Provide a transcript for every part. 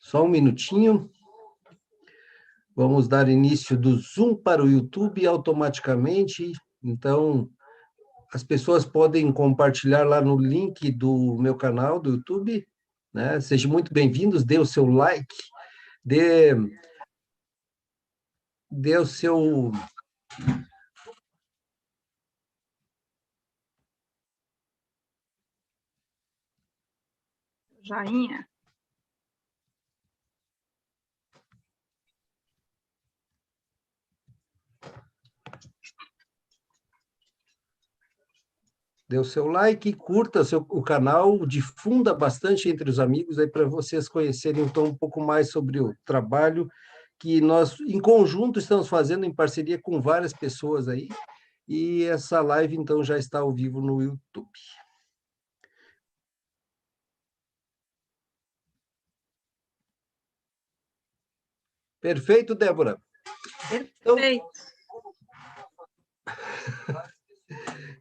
Só um minutinho. Vamos dar início do Zoom para o YouTube automaticamente. Então, as pessoas podem compartilhar lá no link do meu canal do YouTube, né? Sejam muito bem-vindos, dê o seu like, dê o seu... Joinha. Dê o seu like, curta o canal, difunda bastante entre os amigos aí para vocês conhecerem então um pouco mais sobre o trabalho que nós, em conjunto, estamos fazendo em parceria com várias pessoas aí. E essa live, então, já está ao vivo no YouTube. Perfeito, Débora? Perfeito.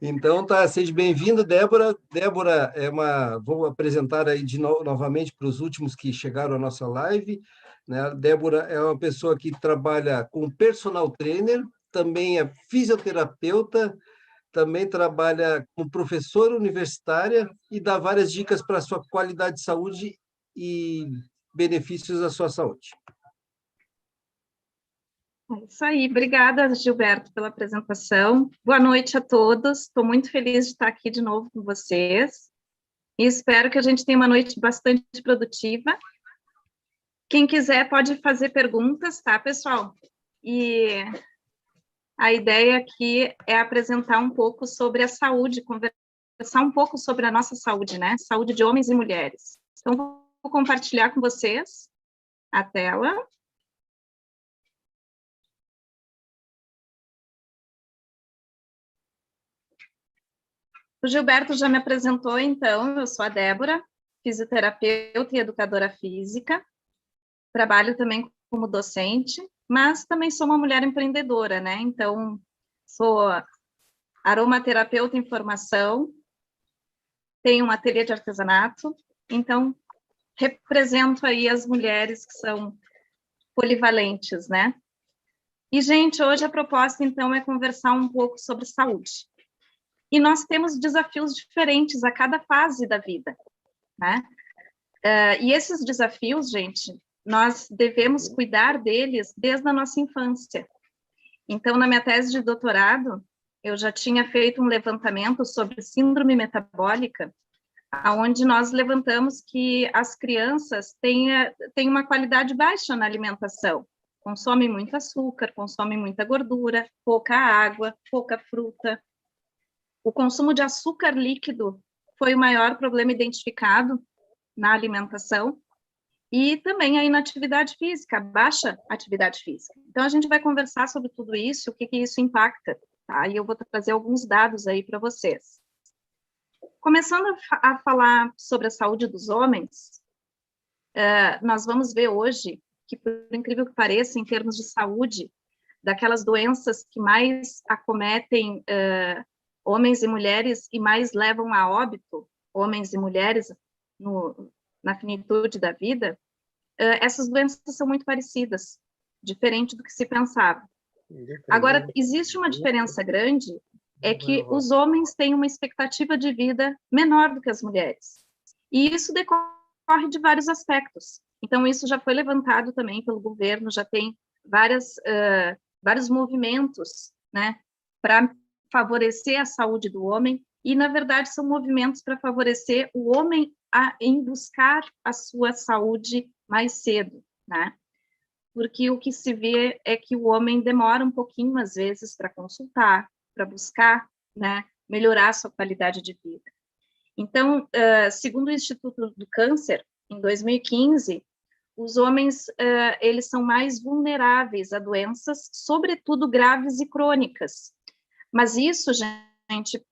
Então, tá, seja bem-vindo, Débora. Débora vou apresentar aí novamente para os últimos que chegaram à nossa live, né? Débora é uma pessoa que trabalha com personal trainer, também é fisioterapeuta, também trabalha como professora universitária e dá várias dicas para a sua qualidade de saúde e benefícios à sua saúde. É isso aí, obrigada, Gilberto, pela apresentação. Boa noite a todos, estou muito feliz de estar aqui de novo com vocês e espero que a gente tenha uma noite bastante produtiva. Quem quiser pode fazer perguntas, tá, pessoal? E a ideia aqui é apresentar um pouco sobre a saúde, conversar um pouco sobre a nossa saúde, né? Saúde de homens e mulheres. Então, vou compartilhar com vocês a tela. O Gilberto já me apresentou, então, eu sou a Débora, fisioterapeuta e educadora física, trabalho também como docente, mas também sou uma mulher empreendedora, né? Então, sou aromaterapeuta em formação, tenho um ateliê de artesanato, então, represento aí as mulheres que são polivalentes, né? E, gente, hoje a proposta, então, é conversar um pouco sobre saúde. E nós temos desafios diferentes a cada fase da vida, né? E esses desafios, gente, nós devemos cuidar deles desde a nossa infância. Então, na minha tese de doutorado, eu já tinha feito um levantamento sobre síndrome metabólica, onde nós levantamos que as crianças têm uma qualidade baixa na alimentação, consomem muito açúcar, consomem muita gordura, pouca água, pouca fruta. O consumo de açúcar líquido foi o maior problema identificado na alimentação, e também a inatividade física, a baixa atividade física. Então, a gente vai conversar sobre tudo isso, o que isso impacta, tá? E eu vou trazer alguns dados aí para vocês. Começando a falar sobre a saúde dos homens, nós vamos ver hoje que, por incrível que pareça, em termos de saúde, daquelas doenças que mais acometem homens e mulheres e mais levam a óbito homens e mulheres na finitude da vida, essas doenças são muito parecidas, diferente do que se pensava. Agora, existe uma diferença grande, é que os homens têm uma expectativa de vida menor do que as mulheres. E isso decorre de vários aspectos. Então, isso já foi levantado também pelo governo, já tem vários movimentos, né, para favorecer a saúde do homem, e, na verdade, são movimentos para favorecer o homem em buscar a sua saúde mais cedo, né? Porque o que se vê é que o homem demora um pouquinho, às vezes, para consultar, para buscar, né, melhorar a sua qualidade de vida. Então, segundo o Instituto do Câncer, em 2015, os homens, eles são mais vulneráveis a doenças, sobretudo graves e crônicas. Mas isso, gente,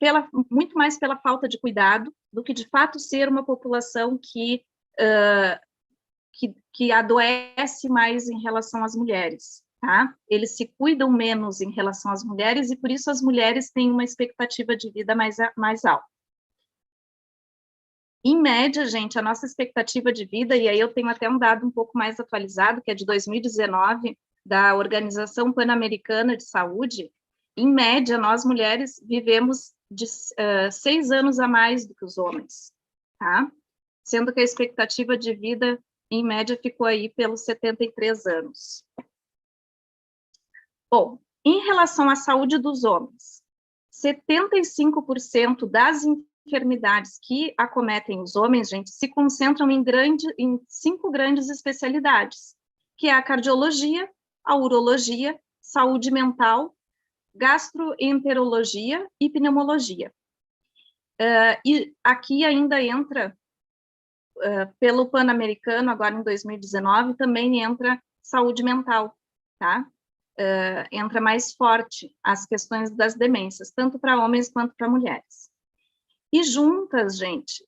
muito mais pela falta de cuidado do que, de fato, ser uma população que adoece mais em relação às mulheres, tá? Eles se cuidam menos em relação às mulheres e, por isso, as mulheres têm uma expectativa de vida mais alta. Em média, gente, a nossa expectativa de vida, e aí eu tenho até um dado um pouco mais atualizado, que é de 2019, da Organização Pan-Americana de Saúde, em média, nós mulheres vivemos de 6 anos a mais do que os homens, tá? Sendo que a expectativa de vida, em média, ficou aí pelos 73 anos. Bom, em relação à saúde dos homens, 75% das enfermidades que acometem os homens, gente, se concentram em 5 grandes especialidades, que é a cardiologia, a urologia, saúde mental, gastroenterologia e pneumologia. E aqui ainda entra, pelo Pan-Americano, agora em 2019, também entra saúde mental, tá? Entra mais forte as questões das demências, tanto para homens quanto para mulheres. E juntas, gente,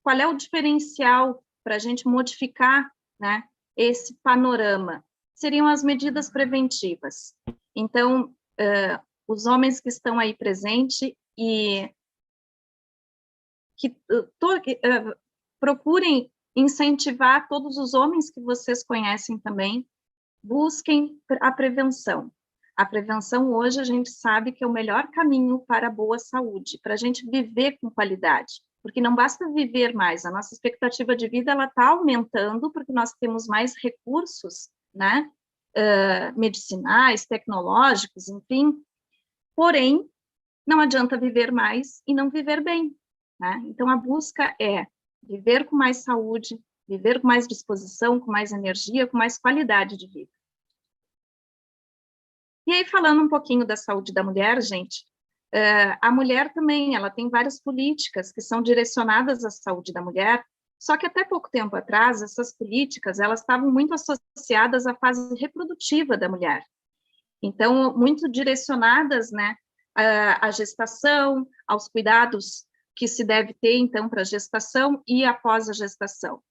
qual é o diferencial para a gente modificar, né, esse panorama? Seriam as medidas preventivas. Então, os homens que estão aí presentes e que procurem incentivar todos os homens que vocês conhecem também, busquem a prevenção. A prevenção hoje a gente sabe que é o melhor caminho para a boa saúde, para a gente viver com qualidade, porque não basta viver mais, a nossa expectativa de vida ela está aumentando porque nós temos mais recursos, né, medicinais, tecnológicos, enfim, porém, não adianta viver mais e não viver bem, né? Então, a busca é viver com mais saúde, viver com mais disposição, com mais energia, com mais qualidade de vida. E aí, falando um pouquinho da saúde da mulher, gente, a mulher também, ela tem várias políticas que são direcionadas à saúde da mulher, só que até pouco tempo atrás, essas políticas, elas estavam muito associadas à fase reprodutiva da mulher. Então, muito direcionadas, né, à gestação, aos cuidados que se deve ter, então, para a gestação e após a gestação.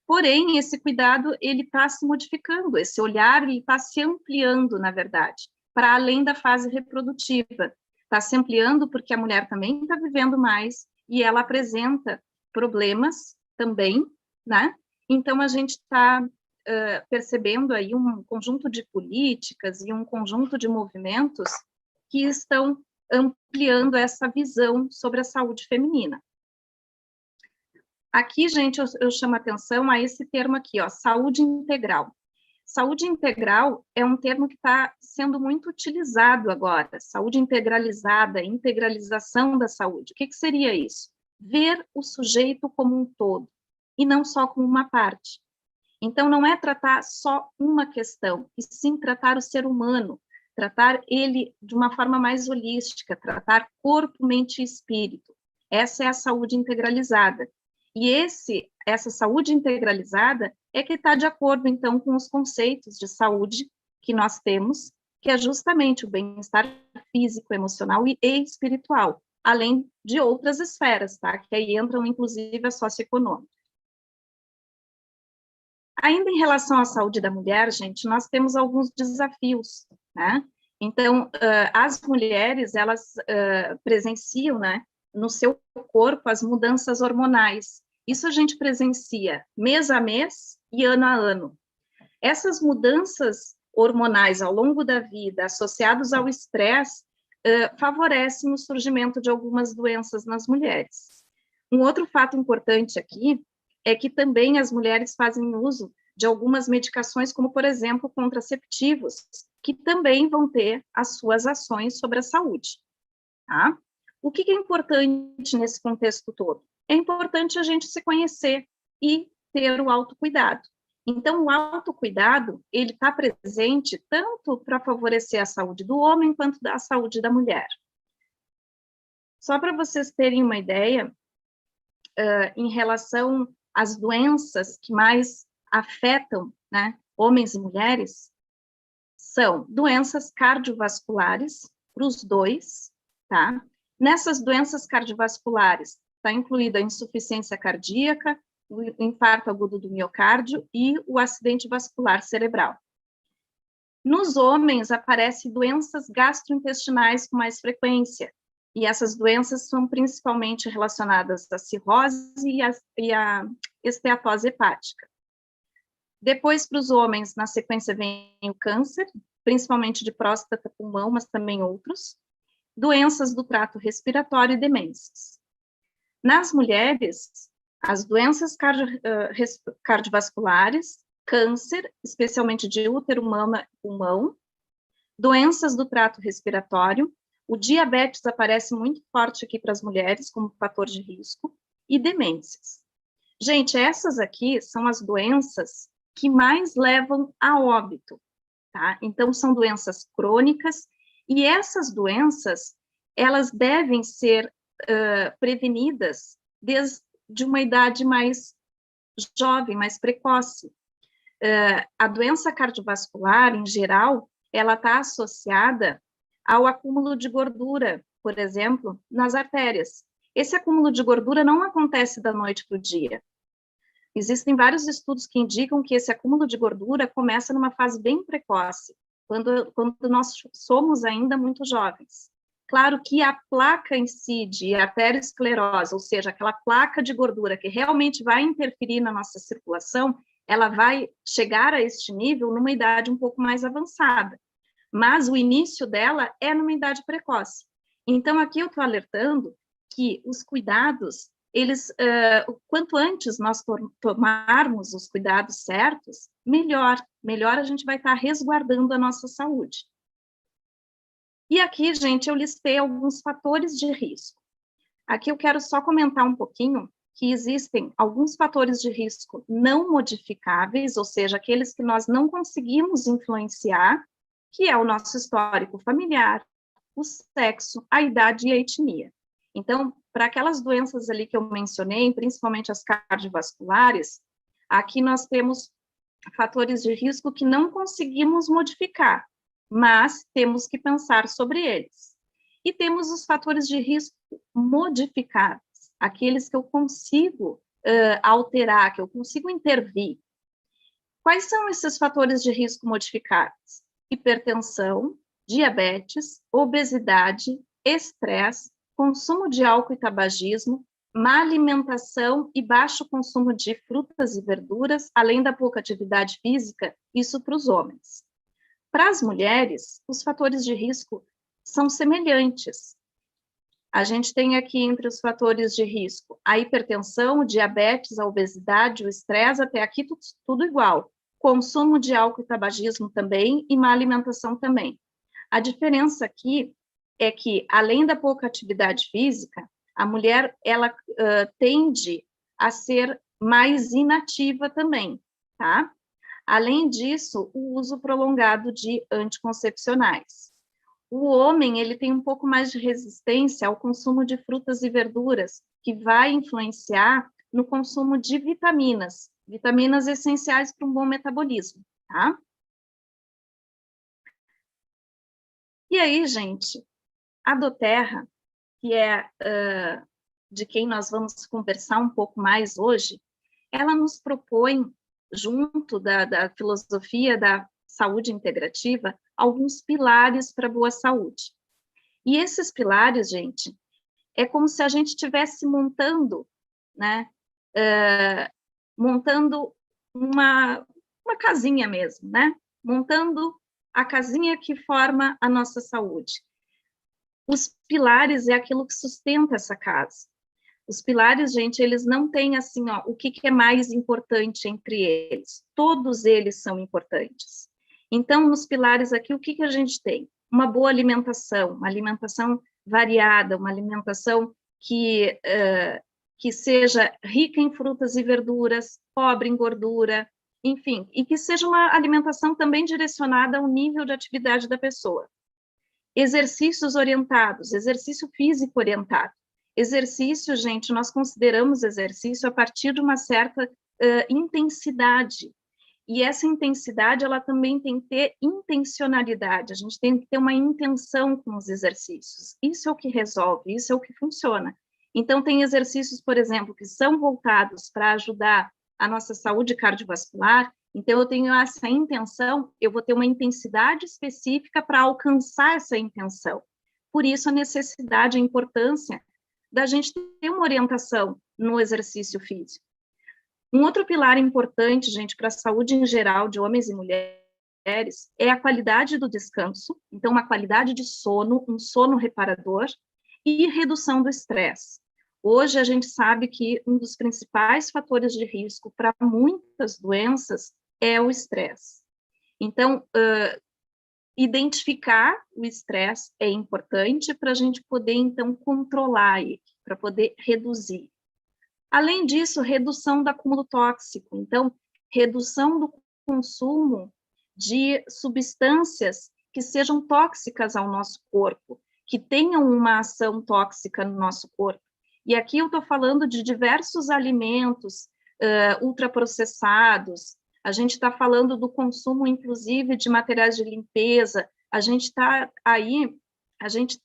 Porém, esse cuidado, ele está se modificando, esse olhar, ele está se ampliando, na verdade, para além da fase reprodutiva. Está se ampliando porque a mulher também está vivendo mais e ela apresenta problemas também, né? Então, a gente está percebendo aí um conjunto de políticas e um conjunto de movimentos que estão ampliando essa visão sobre a saúde feminina. Aqui, gente, eu chamo a atenção a esse termo aqui, ó, saúde integral. Saúde integral é um termo que está sendo muito utilizado agora, saúde integralizada, integralização da saúde. O que seria isso? Ver o sujeito como um todo, e não só como uma parte. Então, não é tratar só uma questão, e sim tratar o ser humano, tratar ele de uma forma mais holística, tratar corpo, mente e espírito. Essa é a saúde integralizada. E essa saúde integralizada é que está de acordo, então, com os conceitos de saúde que nós temos, que é justamente o bem-estar físico, emocional e espiritual, além de outras esferas, tá? Que aí entram, inclusive, a socioeconômica. Ainda em relação à saúde da mulher, gente, nós temos alguns desafios, né? Então, as mulheres, elas presenciam, né, no seu corpo as mudanças hormonais. Isso a gente presencia mês a mês e ano a ano. Essas mudanças hormonais ao longo da vida, associadas ao estresse, favorecem o surgimento de algumas doenças nas mulheres. Um outro fato importante aqui é que também as mulheres fazem uso de algumas medicações, como, por exemplo, contraceptivos, que também vão ter as suas ações sobre a saúde, tá? O que é importante nesse contexto todo? É importante a gente se conhecer e ter o autocuidado. Então, o autocuidado, ele está presente tanto para favorecer a saúde do homem, quanto a saúde da mulher. Só para vocês terem uma ideia, em relação às doenças que mais afetam, né, homens e mulheres, são doenças cardiovasculares, para os dois, tá? Nessas doenças cardiovasculares, está incluída a insuficiência cardíaca, o infarto agudo do miocárdio e o acidente vascular cerebral. Nos homens, aparecem doenças gastrointestinais com mais frequência, E essas doenças são principalmente relacionadas à cirrose e à esteatose hepática. Depois, para os homens, na sequência vem o câncer, principalmente de próstata, pulmão, mas também outros, doenças do trato respiratório e demências. Nas mulheres, as doenças cardiovasculares, câncer, especialmente de útero, mama e pulmão, doenças do trato respiratório, o diabetes aparece muito forte aqui para as mulheres como fator de risco, e demências. Gente, essas aqui são as doenças que mais levam a óbito, tá? Então, são doenças crônicas, e essas doenças, elas devem ser prevenidas desde uma idade mais jovem, mais precoce. A doença cardiovascular, em geral, ela está associada ao acúmulo de gordura, por exemplo, nas artérias. Esse acúmulo de gordura não acontece da noite para o dia. Existem vários estudos que indicam que esse acúmulo de gordura começa numa fase bem precoce, quando nós somos ainda muito jovens. Claro que a placa em si de arteriosclerose, ou seja, aquela placa de gordura que realmente vai interferir na nossa circulação, ela vai chegar a este nível numa idade um pouco mais avançada. Mas o início dela é numa idade precoce. Então, aqui eu estou alertando que os cuidados, quanto antes nós tomarmos os cuidados certos, melhor a gente vai estar resguardando a nossa saúde. E aqui, gente, eu listei alguns fatores de risco. Aqui eu quero só comentar um pouquinho que existem alguns fatores de risco não modificáveis, ou seja, aqueles que nós não conseguimos influenciar, que é o nosso histórico familiar, o sexo, a idade e a etnia. Então, para aquelas doenças ali que eu mencionei, principalmente as cardiovasculares, aqui nós temos fatores de risco que não conseguimos modificar, mas temos que pensar sobre eles. E temos os fatores de risco modificáveis, aqueles que eu consigo alterar, que eu consigo intervir. Quais são esses fatores de risco modificáveis? Hipertensão, diabetes, obesidade, estresse, consumo de álcool e tabagismo, má alimentação e baixo consumo de frutas e verduras, além da pouca atividade física, isso para os homens. Para as mulheres, os fatores de risco são semelhantes. A gente tem aqui entre os fatores de risco a hipertensão, o diabetes, a obesidade, o estresse, até aqui tudo igual. Consumo de álcool e tabagismo também, e má alimentação também. A diferença aqui é que, além da pouca atividade física, a mulher, ela tende a ser mais inativa também, tá? Além disso, o uso prolongado de anticoncepcionais. O homem, ele tem um pouco mais de resistência ao consumo de frutas e verduras, que vai influenciar no consumo de vitaminas essenciais para um bom metabolismo, tá? E aí, gente, a doTERRA, que é de quem nós vamos conversar um pouco mais hoje, ela nos propõe, junto da filosofia da saúde integrativa, alguns pilares para boa saúde. E esses pilares, gente, é como se a gente estivesse montando, né, montando uma casinha mesmo, né? Montando a casinha que forma a nossa saúde. Os pilares é aquilo que sustenta essa casa. Os pilares, gente, eles não têm assim, ó, o que é mais importante entre eles. Todos eles são importantes. Então, nos pilares aqui, o que a gente tem? Uma boa alimentação, uma alimentação variada, uma alimentação que seja rica em frutas e verduras, pobre em gordura, enfim, e que seja uma alimentação também direcionada ao nível de atividade da pessoa. Exercícios orientados, exercício físico orientado. Exercício, gente, nós consideramos exercício a partir de uma certa intensidade. E essa intensidade, ela também tem que ter intencionalidade. A gente tem que ter uma intenção com os exercícios. Isso é o que resolve, isso é o que funciona. Então, tem exercícios, por exemplo, que são voltados para ajudar a nossa saúde cardiovascular. Então, eu tenho essa intenção, eu vou ter uma intensidade específica para alcançar essa intenção. por isso a necessidade, a importância da gente ter uma orientação no exercício físico. Um outro pilar importante, gente, para a saúde em geral de homens e mulheres é a qualidade do descanso, então uma qualidade de sono, um sono reparador e redução do estresse. Hoje a gente sabe que um dos principais fatores de risco para muitas doenças é o estresse. Então, identificar o estresse é importante para a gente poder, então, controlar ele, para poder reduzir. Além disso, redução do acúmulo tóxico. Então, redução do consumo de substâncias que sejam tóxicas ao nosso corpo, que tenham uma ação tóxica no nosso corpo. E aqui eu estou falando de diversos alimentos ultraprocessados, a gente está falando do consumo, inclusive, de materiais de limpeza, a gente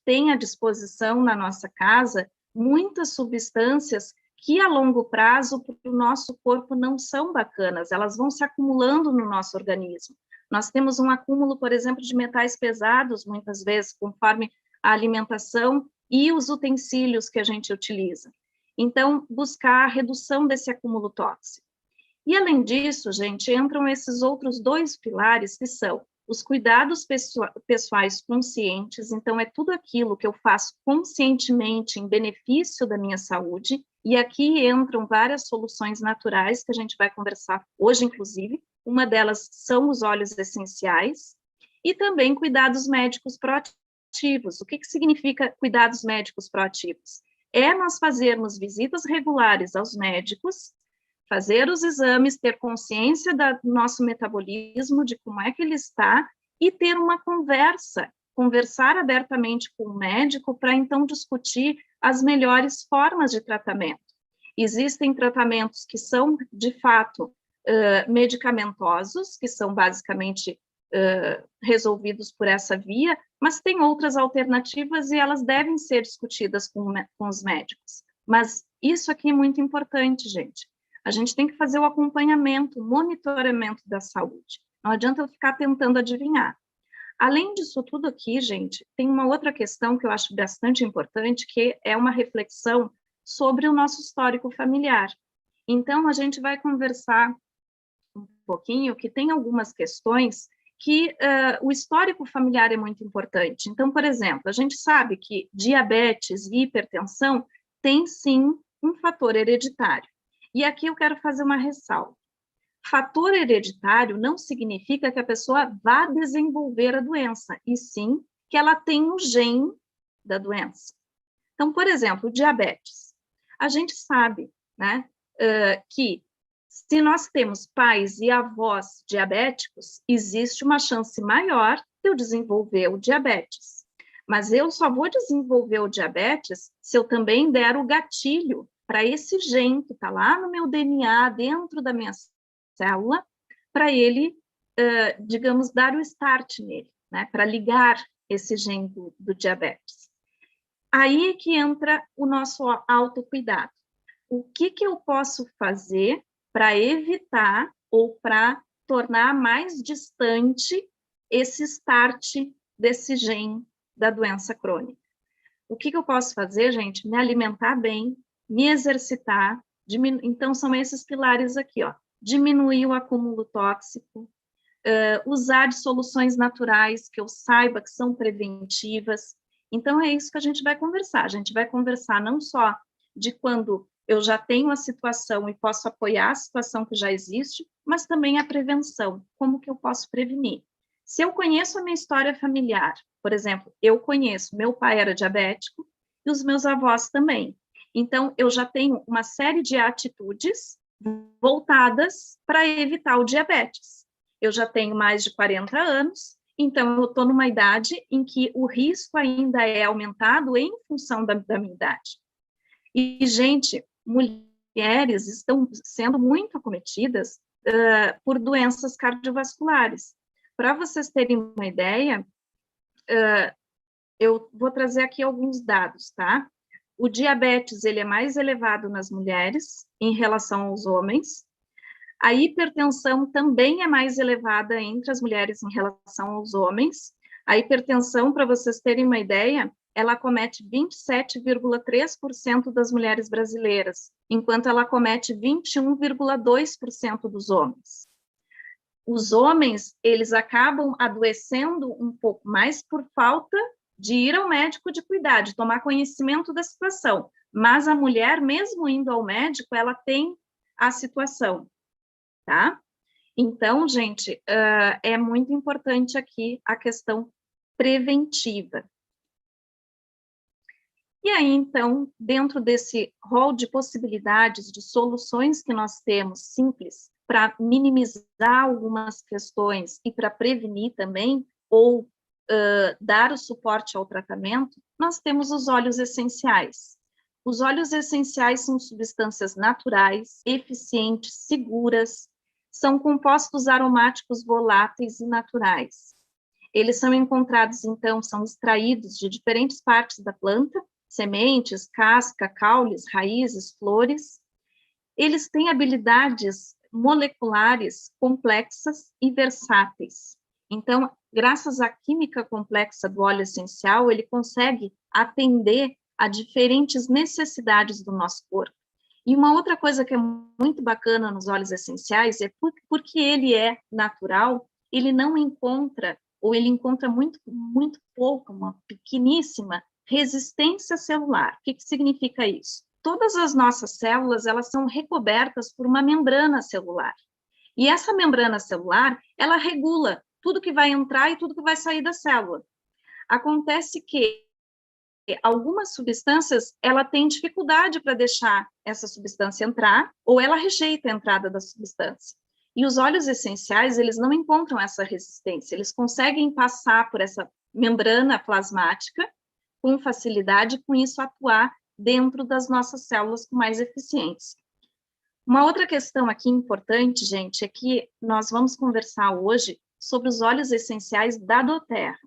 tem à disposição na nossa casa muitas substâncias que a longo prazo para o nosso corpo não são bacanas, elas vão se acumulando no nosso organismo. Nós temos um acúmulo, por exemplo, de metais pesados, muitas vezes, conforme a alimentação e os utensílios que a gente utiliza. Então, buscar a redução desse acúmulo tóxico. E, além disso, gente, entram esses outros dois pilares, que são os cuidados pessoais conscientes, então é tudo aquilo que eu faço conscientemente em benefício da minha saúde, e aqui entram várias soluções naturais que a gente vai conversar hoje, inclusive, uma delas são os óleos essenciais, e também cuidados médicos proativos. O que significa cuidados médicos proativos? É nós fazermos visitas regulares aos médicos, fazer os exames, ter consciência do nosso metabolismo, de como é que ele está, e ter uma conversar abertamente com o médico para, então, discutir as melhores formas de tratamento. Existem tratamentos que são, de fato, medicamentosos, que são basicamente resolvidos por essa via, mas tem outras alternativas e elas devem ser discutidas com os médicos. Mas isso aqui é muito importante, gente. A gente tem que fazer o acompanhamento, o monitoramento da saúde. Não adianta eu ficar tentando adivinhar. Além disso tudo aqui, gente, tem uma outra questão que eu acho bastante importante, que é uma reflexão sobre o nosso histórico familiar. Então, a gente vai conversar um pouquinho, que tem algumas questões que o histórico familiar é muito importante. Então, por exemplo, a gente sabe que diabetes e hipertensão tem, sim, um fator hereditário. E aqui eu quero fazer uma ressalva. Fator hereditário não significa que a pessoa vá desenvolver a doença, e sim que ela tem o gene da doença. Então, por exemplo, o diabetes. A gente sabe, né, que se nós temos pais e avós diabéticos, existe uma chance maior de eu desenvolver o diabetes. Mas eu só vou desenvolver o diabetes se eu também der o gatilho para esse gene que está lá no meu DNA, dentro da minha célula, para ele, digamos, dar o start nele, né, para ligar esse gene do diabetes. Aí que entra o nosso autocuidado. O que eu posso fazer para evitar ou para tornar mais distante esse start desse gene da doença crônica? O que eu posso fazer, gente? Me alimentar bem, me exercitar, então são esses pilares aqui, ó. Diminuir o acúmulo tóxico, usar de soluções naturais que eu saiba que são preventivas. Então é isso que a gente vai conversar. A gente vai conversar não só de quando eu já tenho a situação e posso apoiar a situação que já existe, mas também a prevenção, como que eu posso prevenir. Se eu conheço a minha história familiar, por exemplo, eu conheço, meu pai era diabético e os meus avós também. Então, eu já tenho uma série de atitudes voltadas para evitar o diabetes. Eu já tenho mais de 40 anos, então eu estou numa idade em que o risco ainda é aumentado em função da minha idade. E, gente, mulheres estão sendo muito acometidas por doenças cardiovasculares. Para vocês terem uma ideia, eu vou trazer aqui alguns dados, tá? O diabetes, ele é mais elevado nas mulheres em relação aos homens. A hipertensão também é mais elevada entre as mulheres em relação aos homens. A hipertensão, para vocês terem uma ideia, ela acomete 27,3% das mulheres brasileiras, enquanto ela acomete 21,2% dos homens. Os homens, eles acabam adoecendo um pouco mais por falta de ir ao médico de cuidar, de tomar conhecimento da situação. Mas a mulher, mesmo indo ao médico, ela tem a situação, tá? Então, gente, é muito importante aqui a questão preventiva. E aí, então, dentro desse rol de possibilidades, de soluções que nós temos simples para minimizar algumas questões e para prevenir também, ou dar o suporte ao tratamento, nós temos os óleos essenciais. Os óleos essenciais são substâncias naturais, eficientes, seguras, são compostos aromáticos voláteis e naturais. Eles são encontrados, então, são extraídos de diferentes partes da planta, sementes, casca, caules, raízes, flores. Eles têm habilidades moleculares complexas e versáteis. Então, graças à química complexa do óleo essencial, ele consegue atender a diferentes necessidades do nosso corpo. E uma outra coisa que é muito bacana nos óleos essenciais é porque ele é natural, ele não encontra, ou ele encontra muito pouco, uma pequeníssima resistência celular. O que significa isso? Todas as nossas células, elas são recobertas por uma membrana celular. E essa membrana celular, ela regula tudo que vai entrar e tudo que vai sair da célula. Acontece que algumas substâncias, ela tem dificuldade para deixar essa substância entrar, ou ela rejeita a entrada da substância. E os óleos essenciais, eles não encontram essa resistência, eles conseguem passar por essa membrana plasmática com facilidade, com isso atuar dentro das nossas células com mais eficiência. Uma outra questão aqui importante, gente, é que nós vamos conversar hoje sobre os óleos essenciais da doTERRA.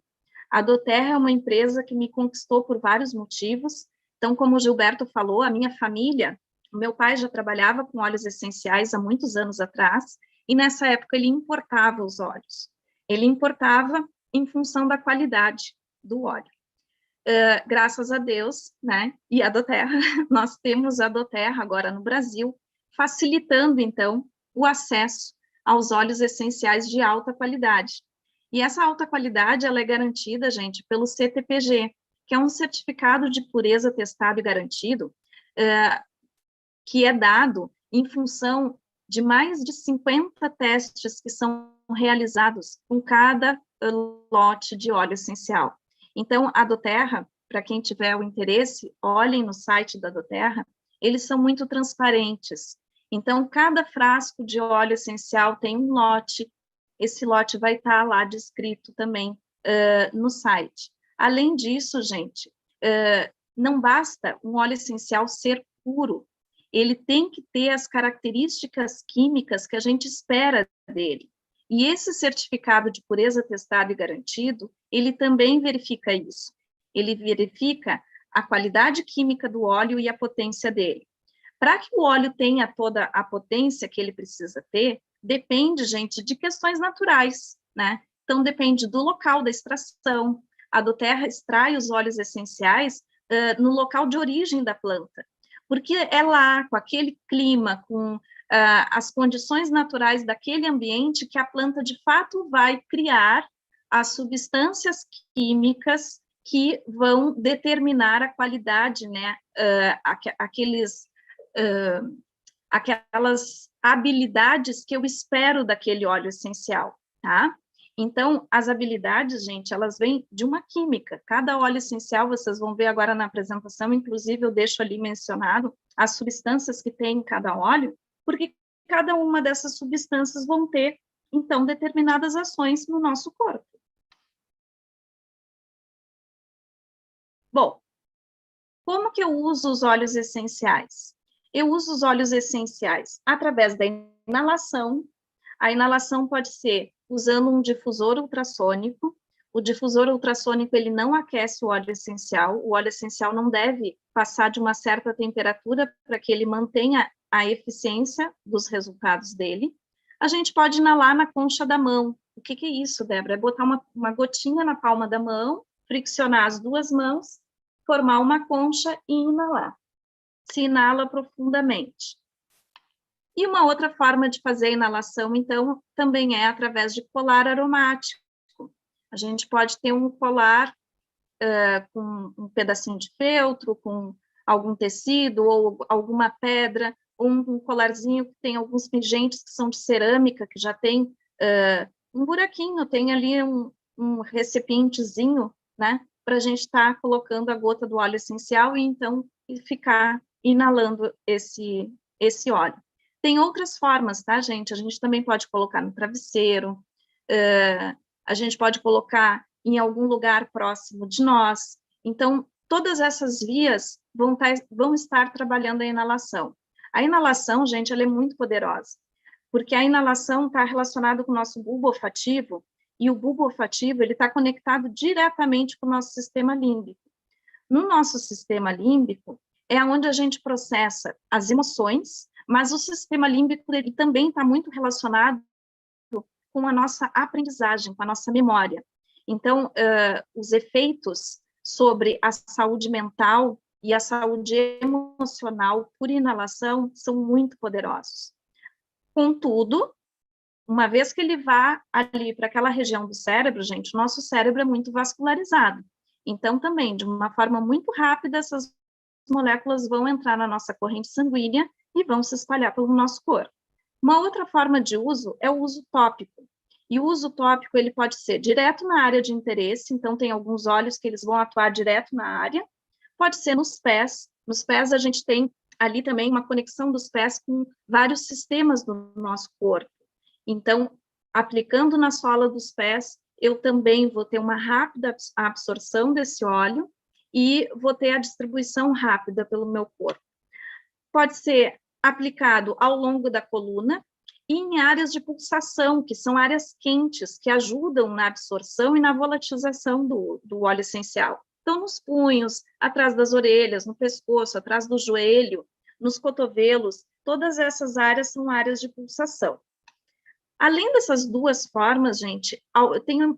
A doTERRA é uma empresa que me conquistou por vários motivos. Então, como o Gilberto falou, a minha família, o meu pai já trabalhava com óleos essenciais há muitos anos atrás, e nessa época ele importava os óleos. Ele importava em função da qualidade do óleo. Graças a Deus, né, e a doTERRA, nós temos a doTERRA agora no Brasil, facilitando, então, o acesso aos óleos essenciais de alta qualidade. E essa alta qualidade, ela é garantida, gente, pelo CTPG, que é um certificado de pureza testado e garantido, que é dado em função de mais de 50 testes que são realizados com cada lote de óleo essencial. Então, a doTERRA, para quem tiver o interesse, olhem no site da doTERRA, eles são muito transparentes. Então, cada frasco de óleo essencial tem um lote, esse lote vai estar lá descrito também no site. Além disso, gente, não basta um óleo essencial ser puro, ele tem que ter as características químicas que a gente espera dele. E esse certificado de pureza testado e garantido, ele também verifica isso. Ele verifica a qualidade química do óleo e a potência dele. Para que o óleo tenha toda a potência que ele precisa ter, depende, gente, de questões naturais, né? Então, depende do local da extração. A doTERRA extrai os óleos essenciais no local de origem da planta, porque é lá, com aquele clima, com as condições naturais daquele ambiente que a planta, de fato, vai criar as substâncias químicas que vão determinar a qualidade, né, aquelas habilidades que eu espero daquele óleo essencial, tá? Então, as habilidades, gente, elas vêm de uma química. Cada óleo essencial, vocês vão ver agora na apresentação, inclusive eu deixo ali mencionado as substâncias que tem em cada óleo, porque cada uma dessas substâncias vão ter, então, determinadas ações no nosso corpo. Bom, como que eu uso os óleos essenciais? Eu uso os óleos essenciais através da inalação. A inalação pode ser usando um difusor ultrassônico. O difusor ultrassônico, ele não aquece o óleo essencial. O óleo essencial não deve passar de uma certa temperatura para que ele mantenha a eficiência dos resultados dele. A gente pode inalar na concha da mão. O que é isso, Débora? É botar uma gotinha na palma da mão, friccionar as duas mãos formar uma concha e inalar. Se inala profundamente. E uma outra forma de fazer a inalação, então, também é através de colar aromático. A gente pode ter um colar com um pedacinho de feltro, com algum tecido ou alguma pedra, ou um colarzinho que tem alguns pingentes que são de cerâmica, que já tem um buraquinho, tem ali um recipientezinho, né, para a gente estar colocando a gota do óleo essencial e então ficar inalando esse óleo. Tem outras formas, tá, gente? A gente também pode colocar no travesseiro, a gente pode colocar em algum lugar próximo de nós. Então, todas essas vias vão estar trabalhando a inalação. A inalação, gente, ela é muito poderosa, porque a inalação está relacionada com o nosso bulbo olfativo, e o bulbo olfativo ele está conectado diretamente com o nosso sistema límbico. No nosso sistema límbico é onde a gente processa as emoções, mas o sistema límbico ele também está muito relacionado com a nossa aprendizagem, com a nossa memória. Então, os efeitos sobre a saúde mental e a saúde emocional por inalação são muito poderosos. Contudo, uma vez que ele vá ali para aquela região do cérebro, gente, o nosso cérebro é muito vascularizado. Então, também, de uma forma muito rápida, essas moléculas vão entrar na nossa corrente sanguínea e vão se espalhar pelo nosso corpo. Uma outra forma de uso é o uso tópico. E o uso tópico, ele pode ser direto na área de interesse, então tem alguns óleos que eles vão atuar direto na área. Pode ser nos pés. Nos pés a gente tem ali também uma conexão dos pés com vários sistemas do nosso corpo. Então, aplicando na sola dos pés, eu também vou ter uma rápida absorção desse óleo e vou ter a distribuição rápida pelo meu corpo. Pode ser aplicado ao longo da coluna e em áreas de pulsação, que são áreas quentes, que ajudam na absorção e na volatilização do óleo essencial. Então, nos punhos, atrás das orelhas, no pescoço, atrás do joelho, nos cotovelos, todas essas áreas são áreas de pulsação. Além dessas duas formas, gente,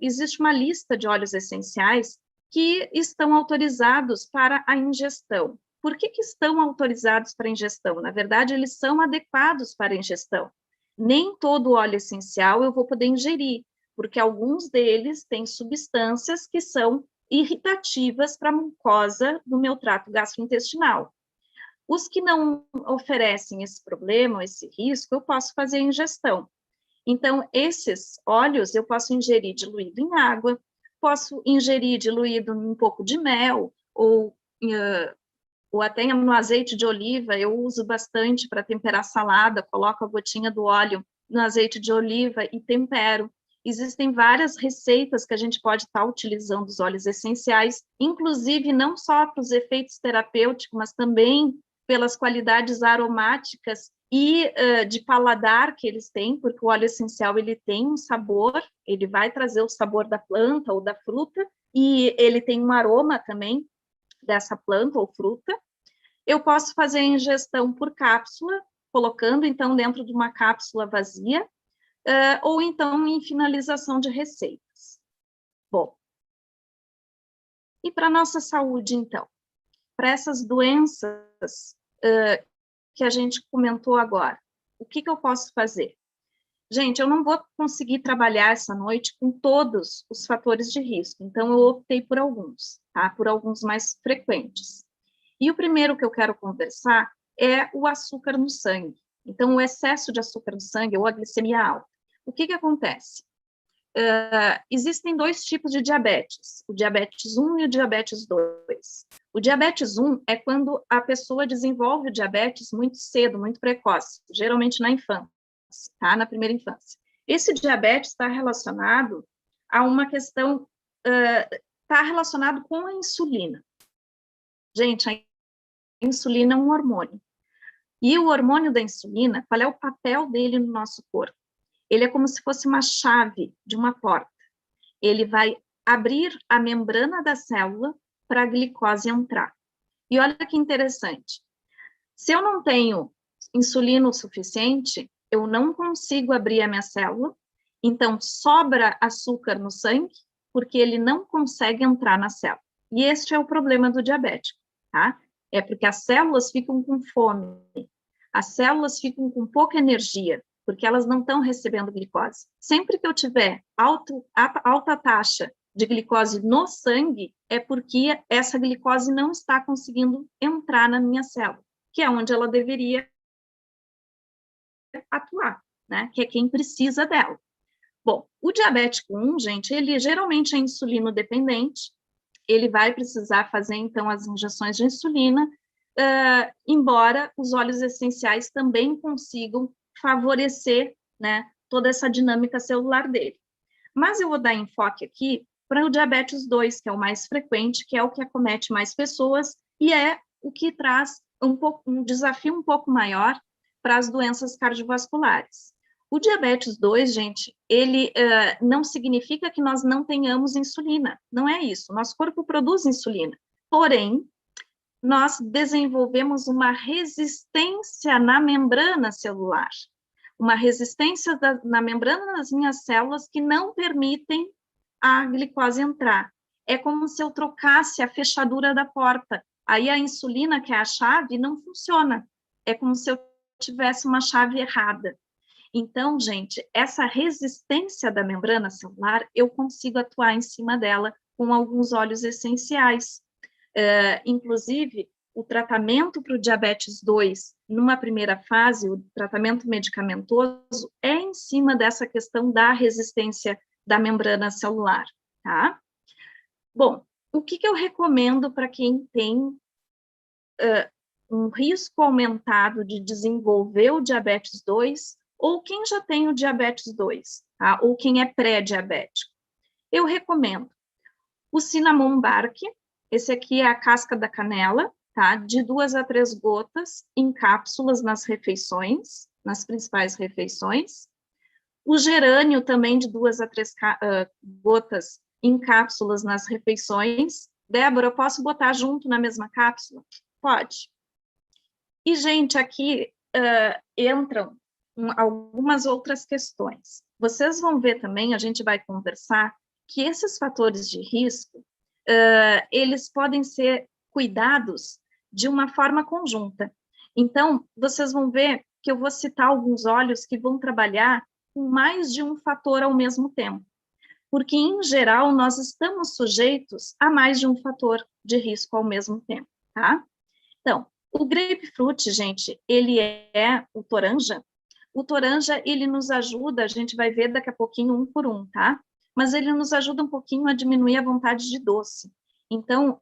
existe uma lista de óleos essenciais que estão autorizados para a ingestão. Por que estão autorizados para ingestão? Na verdade, eles são adequados para a ingestão. Nem todo óleo essencial eu vou poder ingerir, porque alguns deles têm substâncias que são irritativas para a mucosa do meu trato gastrointestinal. Os que não oferecem esse problema, esse risco, eu posso fazer a ingestão. Então, esses óleos eu posso ingerir diluído em água, posso ingerir diluído em um pouco de mel, ou até no azeite de oliva, eu uso bastante para temperar salada, coloco a gotinha do óleo no azeite de oliva e tempero. Existem várias receitas que a gente pode estar utilizando os óleos essenciais, inclusive não só para os efeitos terapêuticos, mas também pelas qualidades aromáticas e de paladar que eles têm, porque o óleo essencial ele tem um sabor, ele vai trazer o sabor da planta ou da fruta, e ele tem um aroma também dessa planta ou fruta. Eu posso fazer a ingestão por cápsula, colocando então dentro de uma cápsula vazia, ou então em finalização de receitas. Bom, e para a nossa saúde, então? Para essas doenças que a gente comentou agora, o que eu posso fazer? Gente, eu não vou conseguir trabalhar essa noite com todos os fatores de risco, então eu optei por alguns, tá? Por alguns mais frequentes. E o primeiro que eu quero conversar é o açúcar no sangue. Então, o excesso de açúcar no sangue ou a glicemia alta. O que acontece? Existem dois tipos de diabetes, o diabetes 1 e o diabetes 2. O diabetes 1 é quando a pessoa desenvolve o diabetes muito cedo, muito precoce, geralmente na infância, tá? Na primeira infância. Esse diabetes está relacionado a uma questão, está relacionado com a insulina. Gente, a insulina é um hormônio. E o hormônio da insulina, qual é o papel dele no nosso corpo? Ele é como se fosse uma chave de uma porta. Ele vai abrir a membrana da célula para a glicose entrar. E olha que interessante. Se eu não tenho insulina o suficiente, eu não consigo abrir a minha célula, então sobra açúcar no sangue, porque ele não consegue entrar na célula. E este é o problema do diabético, tá? É porque as células ficam com fome, as células ficam com pouca energia, porque elas não estão recebendo glicose. Sempre que eu tiver alta taxa de glicose no sangue, é porque essa glicose não está conseguindo entrar na minha célula, que é onde ela deveria atuar, né? Que é quem precisa dela. Bom, o diabético 1, gente, ele geralmente é insulino dependente, ele vai precisar fazer, então, as injeções de insulina, embora os óleos essenciais também consigam favorecer, né, toda essa dinâmica celular dele. Mas eu vou dar enfoque aqui para o diabetes 2, que é o mais frequente, que é o que acomete mais pessoas, e é o que traz um desafio um pouco maior para as doenças cardiovasculares. O diabetes 2, gente, ele não significa que nós não tenhamos insulina, não é isso. Nosso corpo produz insulina, porém, nós desenvolvemos uma resistência na membrana celular, uma resistência na membrana das minhas células que não permitem a glicose entrar. É como se eu trocasse a fechadura da porta. Aí a insulina, que é a chave, não funciona. É como se eu tivesse uma chave errada. Então, gente, essa resistência da membrana celular, eu consigo atuar em cima dela com alguns óleos essenciais. Inclusive, o tratamento para o diabetes 2, numa primeira fase, o tratamento medicamentoso, é em cima dessa questão da resistência da membrana celular, tá? Bom, o que eu recomendo para quem tem um risco aumentado de desenvolver o diabetes 2, ou quem já tem o diabetes 2, tá? Ou quem é pré-diabético? Eu recomendo o cinnamon bark, esse aqui é a casca da canela, tá? De 2 a 3 gotas em cápsulas nas refeições, nas principais refeições. O gerânio também de 2 a 3 gotas em cápsulas nas refeições. Débora, eu posso botar junto na mesma cápsula? Pode. E, gente, aqui entram algumas outras questões. Vocês vão ver também, a gente vai conversar, que esses fatores de risco, eles podem ser cuidados de uma forma conjunta. Então, vocês vão ver que eu vou citar alguns óleos que vão trabalhar com mais de um fator ao mesmo tempo, porque, em geral, nós estamos sujeitos a mais de um fator de risco ao mesmo tempo, tá? Então, o grapefruit, gente, ele é o toranja. O toranja, ele nos ajuda, a gente vai ver daqui a pouquinho um por um, tá? Mas ele nos ajuda um pouquinho a diminuir a vontade de doce. Então,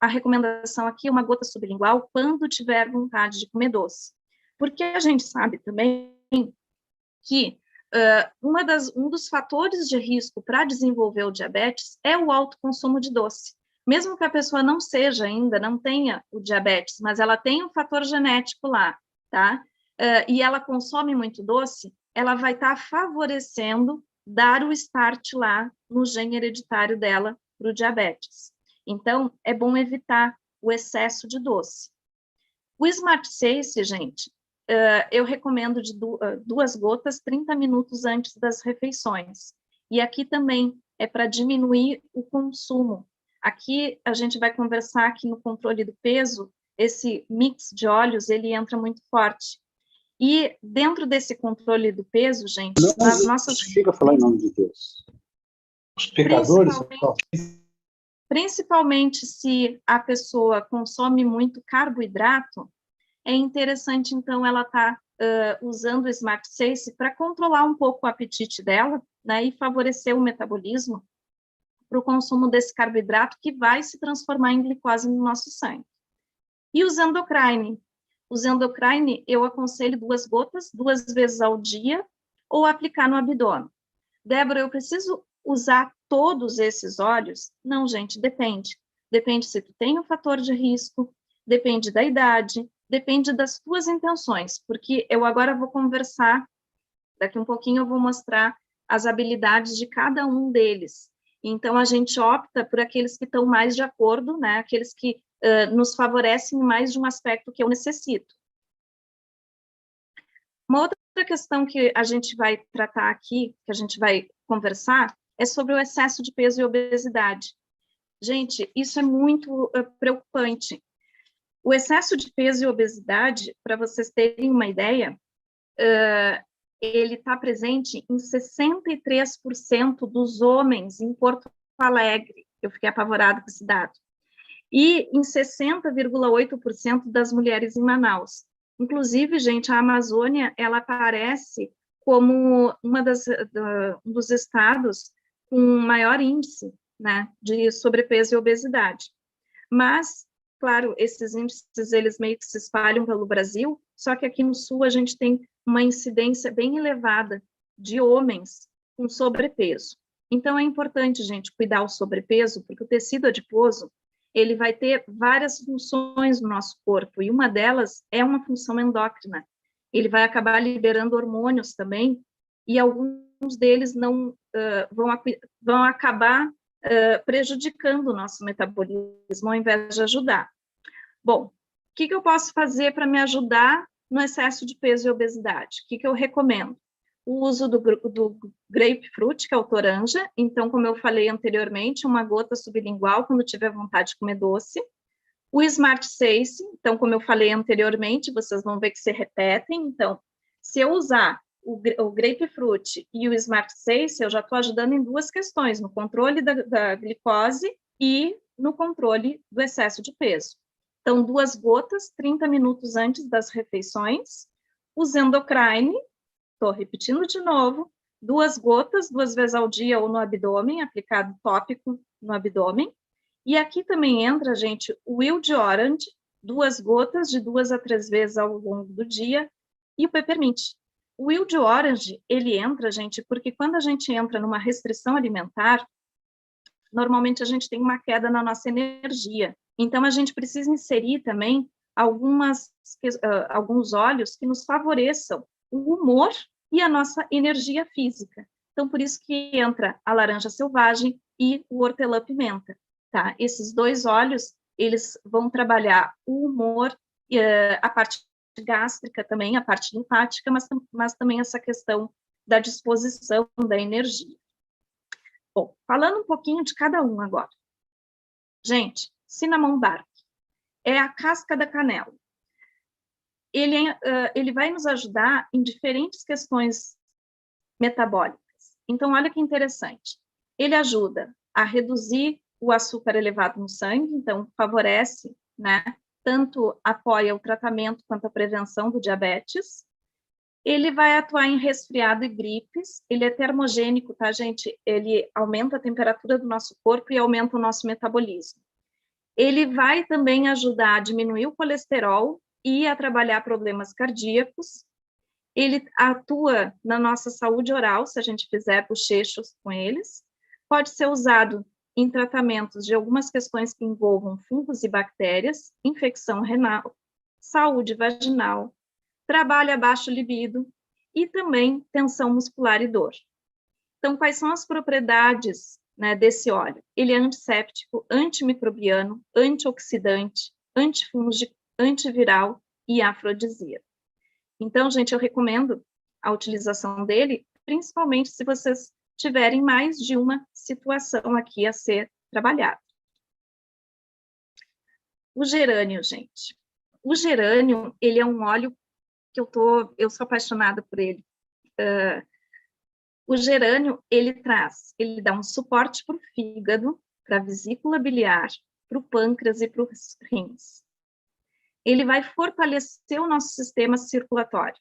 a recomendação aqui é uma gota sublingual quando tiver vontade de comer doce. Porque a gente sabe também que um dos fatores de risco para desenvolver o diabetes é o alto consumo de doce. Mesmo que a pessoa não seja ainda, não tenha o diabetes, mas ela tem um fator genético lá, tá? E ela consome muito doce, ela vai estar favorecendo dar o start lá no gene hereditário dela para o diabetes. Então, é bom evitar o excesso de doce. O Smart 6, gente, eu recomendo de 2 gotas 30 minutos antes das refeições. E aqui também é para diminuir o consumo. Aqui a gente vai conversar aqui no controle do peso, esse mix de óleos, ele entra muito forte. E dentro desse controle do peso, gente, as nossas... Chega a falar em nome de Deus. Os pecadores... Principalmente se a pessoa consome muito carboidrato, é interessante, então, ela estar usando o Smart 6 para controlar um pouco o apetite dela, né, e favorecer o metabolismo para o consumo desse carboidrato que vai se transformar em glicose no nosso sangue. E os endocrine? Os endocrine, eu aconselho 2 gotas, 2 vezes ao dia, ou aplicar no abdômen. Débora, eu preciso usar todos esses óleos? Não, gente, depende. Depende se tu tem um fator de risco, depende da idade, depende das tuas intenções, porque eu agora vou conversar, daqui um pouquinho eu vou mostrar as habilidades de cada um deles. Então, a gente opta por aqueles que estão mais de acordo, né? Aqueles que nos favorecem mais de um aspecto que eu necessito. Uma outra questão que a gente vai tratar aqui, que a gente vai conversar, é sobre o excesso de peso e obesidade. Gente, isso é muito preocupante. O excesso de peso e obesidade, para vocês terem uma ideia, ele está presente em 63% dos homens em Porto Alegre. Eu fiquei apavorada com esse dado. E em 60,8% das mulheres em Manaus. Inclusive, gente, a Amazônia, ela aparece como um dos estados com maior índice, né, de sobrepeso e obesidade. Mas, claro, esses índices, eles meio que se espalham pelo Brasil, só que aqui no Sul a gente tem uma incidência bem elevada de homens com sobrepeso. Então, é importante, gente, cuidar do sobrepeso, porque o tecido adiposo, ele vai ter várias funções no nosso corpo, e uma delas é uma função endócrina. Ele vai acabar liberando hormônios também, e alguns deles não vão acabar prejudicando o nosso metabolismo, ao invés de ajudar. Bom, o que eu posso fazer para me ajudar no excesso de peso e obesidade? O que eu recomendo? O uso do grapefruit, que é o toranja. Então, como eu falei anteriormente, uma gota sublingual quando tiver vontade de comer doce. O Smart 6, então, como eu falei anteriormente, vocês vão ver que se repetem. Então, se eu usar o grapefruit e o Smart 6, eu já estou ajudando em duas questões, no controle da glicose e no controle do excesso de peso. Então, 2 gotas, 30 minutos antes das refeições. O Zendocrine, estou repetindo de novo, 2 gotas, 2 vezes ao dia ou no abdômen, aplicado tópico no abdômen. E aqui também entra, gente, o Wild Orange, 2 gotas de 2 a 3 vezes ao longo do dia, e o Peppermint. O Wild Orange, ele entra, gente, porque quando a gente entra numa restrição alimentar, normalmente a gente tem uma queda na nossa energia. Então, a gente precisa inserir também alguns óleos que nos favoreçam o humor e a nossa energia física. Então, por isso que entra a laranja selvagem e o hortelã-pimenta, tá? Esses 2 óleos, eles vão trabalhar o humor, a parte gástrica também, a parte linfática, mas também essa questão da disposição da energia. Bom, falando um pouquinho de cada um agora. Gente, cinnamon bark é a casca da canela. Ele vai nos ajudar em diferentes questões metabólicas. Então, olha que interessante. Ele ajuda a reduzir o açúcar elevado no sangue, então favorece, né, tanto apoia o tratamento quanto a prevenção do diabetes. Ele vai atuar em resfriado e gripes, ele é termogênico, tá, gente? Ele aumenta a temperatura do nosso corpo e aumenta o nosso metabolismo. Ele vai também ajudar a diminuir o colesterol e a trabalhar problemas cardíacos. Ele atua na nossa saúde oral, se a gente fizer bochechos com eles. Pode ser usado em tratamentos de algumas questões que envolvam fungos e bactérias, infecção renal, saúde vaginal, trabalha baixo libido e também tensão muscular e dor. Então, quais são as propriedades, né, desse óleo? Ele é antisséptico, antimicrobiano, antioxidante, antifúngico, antiviral e afrodisíaco. Então, gente, eu recomendo a utilização dele, principalmente se vocês tiverem mais de uma situação aqui a ser trabalhada. O gerânio, gente. O gerânio, ele é um óleo que eu sou apaixonada por ele. O gerânio, ele dá um suporte para o fígado, para a vesícula biliar, para o pâncreas e para os rins. Ele vai fortalecer o nosso sistema circulatório.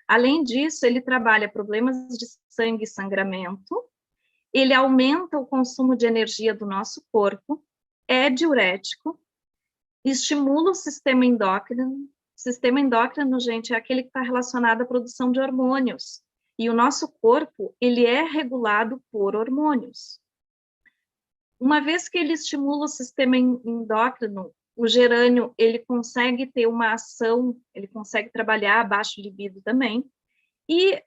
Além disso, ele trabalha problemas de sangue e sangramento, ele aumenta o consumo de energia do nosso corpo, é diurético, estimula o sistema endócrino. Sistema endócrino, gente, é aquele que está relacionado à produção de hormônios. E o nosso corpo, ele é regulado por hormônios. Uma vez que ele estimula o sistema endócrino, o gerânio, ele consegue ter uma ação, ele consegue trabalhar a baixo libido também. E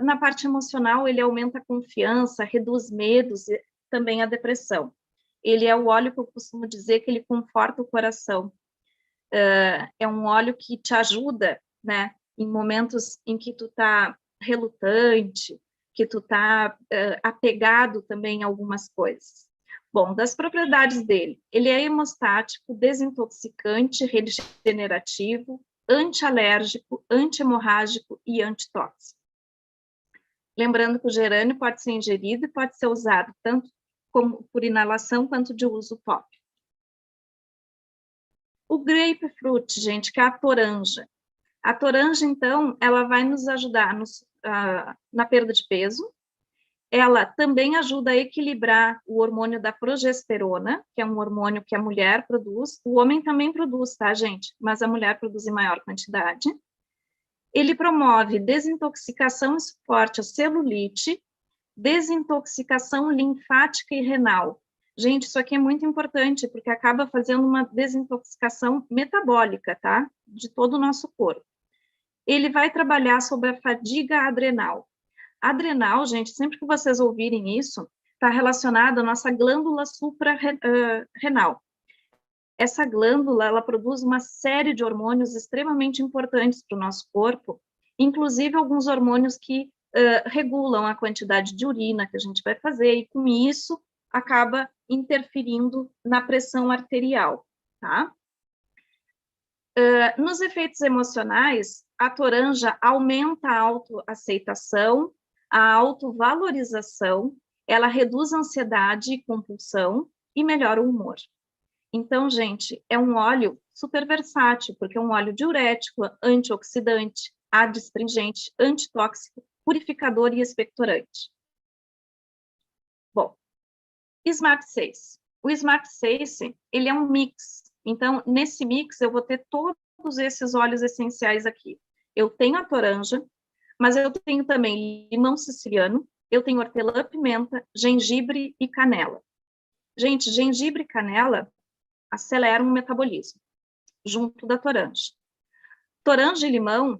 na parte emocional, ele aumenta a confiança, reduz medos e também a depressão. Ele é o óleo que eu costumo dizer que ele conforta o coração. É um óleo que te ajuda, né, em momentos em que tu está relutante, que tu está apegado também a algumas coisas. Bom, das propriedades dele, ele é hemostático, desintoxicante, regenerativo, antialérgico, antihemorrágico e antitóxico. Lembrando que o gerânio pode ser ingerido e pode ser usado tanto como por inalação quanto de uso tópico. O grapefruit, gente, que é a toranja. A toranja, então, ela vai nos ajudar na perda de peso. Ela também ajuda a equilibrar o hormônio da progesterona, que é um hormônio que a mulher produz. O homem também produz, tá, gente? Mas a mulher produz em maior quantidade. Ele promove desintoxicação e suporte à celulite, desintoxicação linfática e renal. Gente, isso aqui é muito importante, porque acaba fazendo uma desintoxicação metabólica, tá? De todo o nosso corpo. Ele vai trabalhar sobre a fadiga adrenal. Adrenal, gente, sempre que vocês ouvirem isso, está relacionado à nossa glândula suprarrenal. Essa glândula, ela produz uma série de hormônios extremamente importantes para o nosso corpo, inclusive alguns hormônios que regulam a quantidade de urina que a gente vai fazer, e com isso acaba interferindo na pressão arterial, tá? Nos efeitos emocionais, a toranja aumenta a autoaceitação, a autovalorização, ela reduz a ansiedade e compulsão e melhora o humor. Então, gente, é um óleo super versátil, porque é um óleo diurético, antioxidante, adstringente, antitóxico, purificador e expectorante. Bom, Smart 6. O Smart 6, ele é um mix. Então, nesse mix, eu vou ter todos esses óleos essenciais aqui. Eu tenho a toranja, mas eu tenho também limão siciliano, eu tenho hortelã-pimenta, gengibre e canela. Gente, gengibre e canela aceleram o metabolismo, junto da toranja. Toranja e limão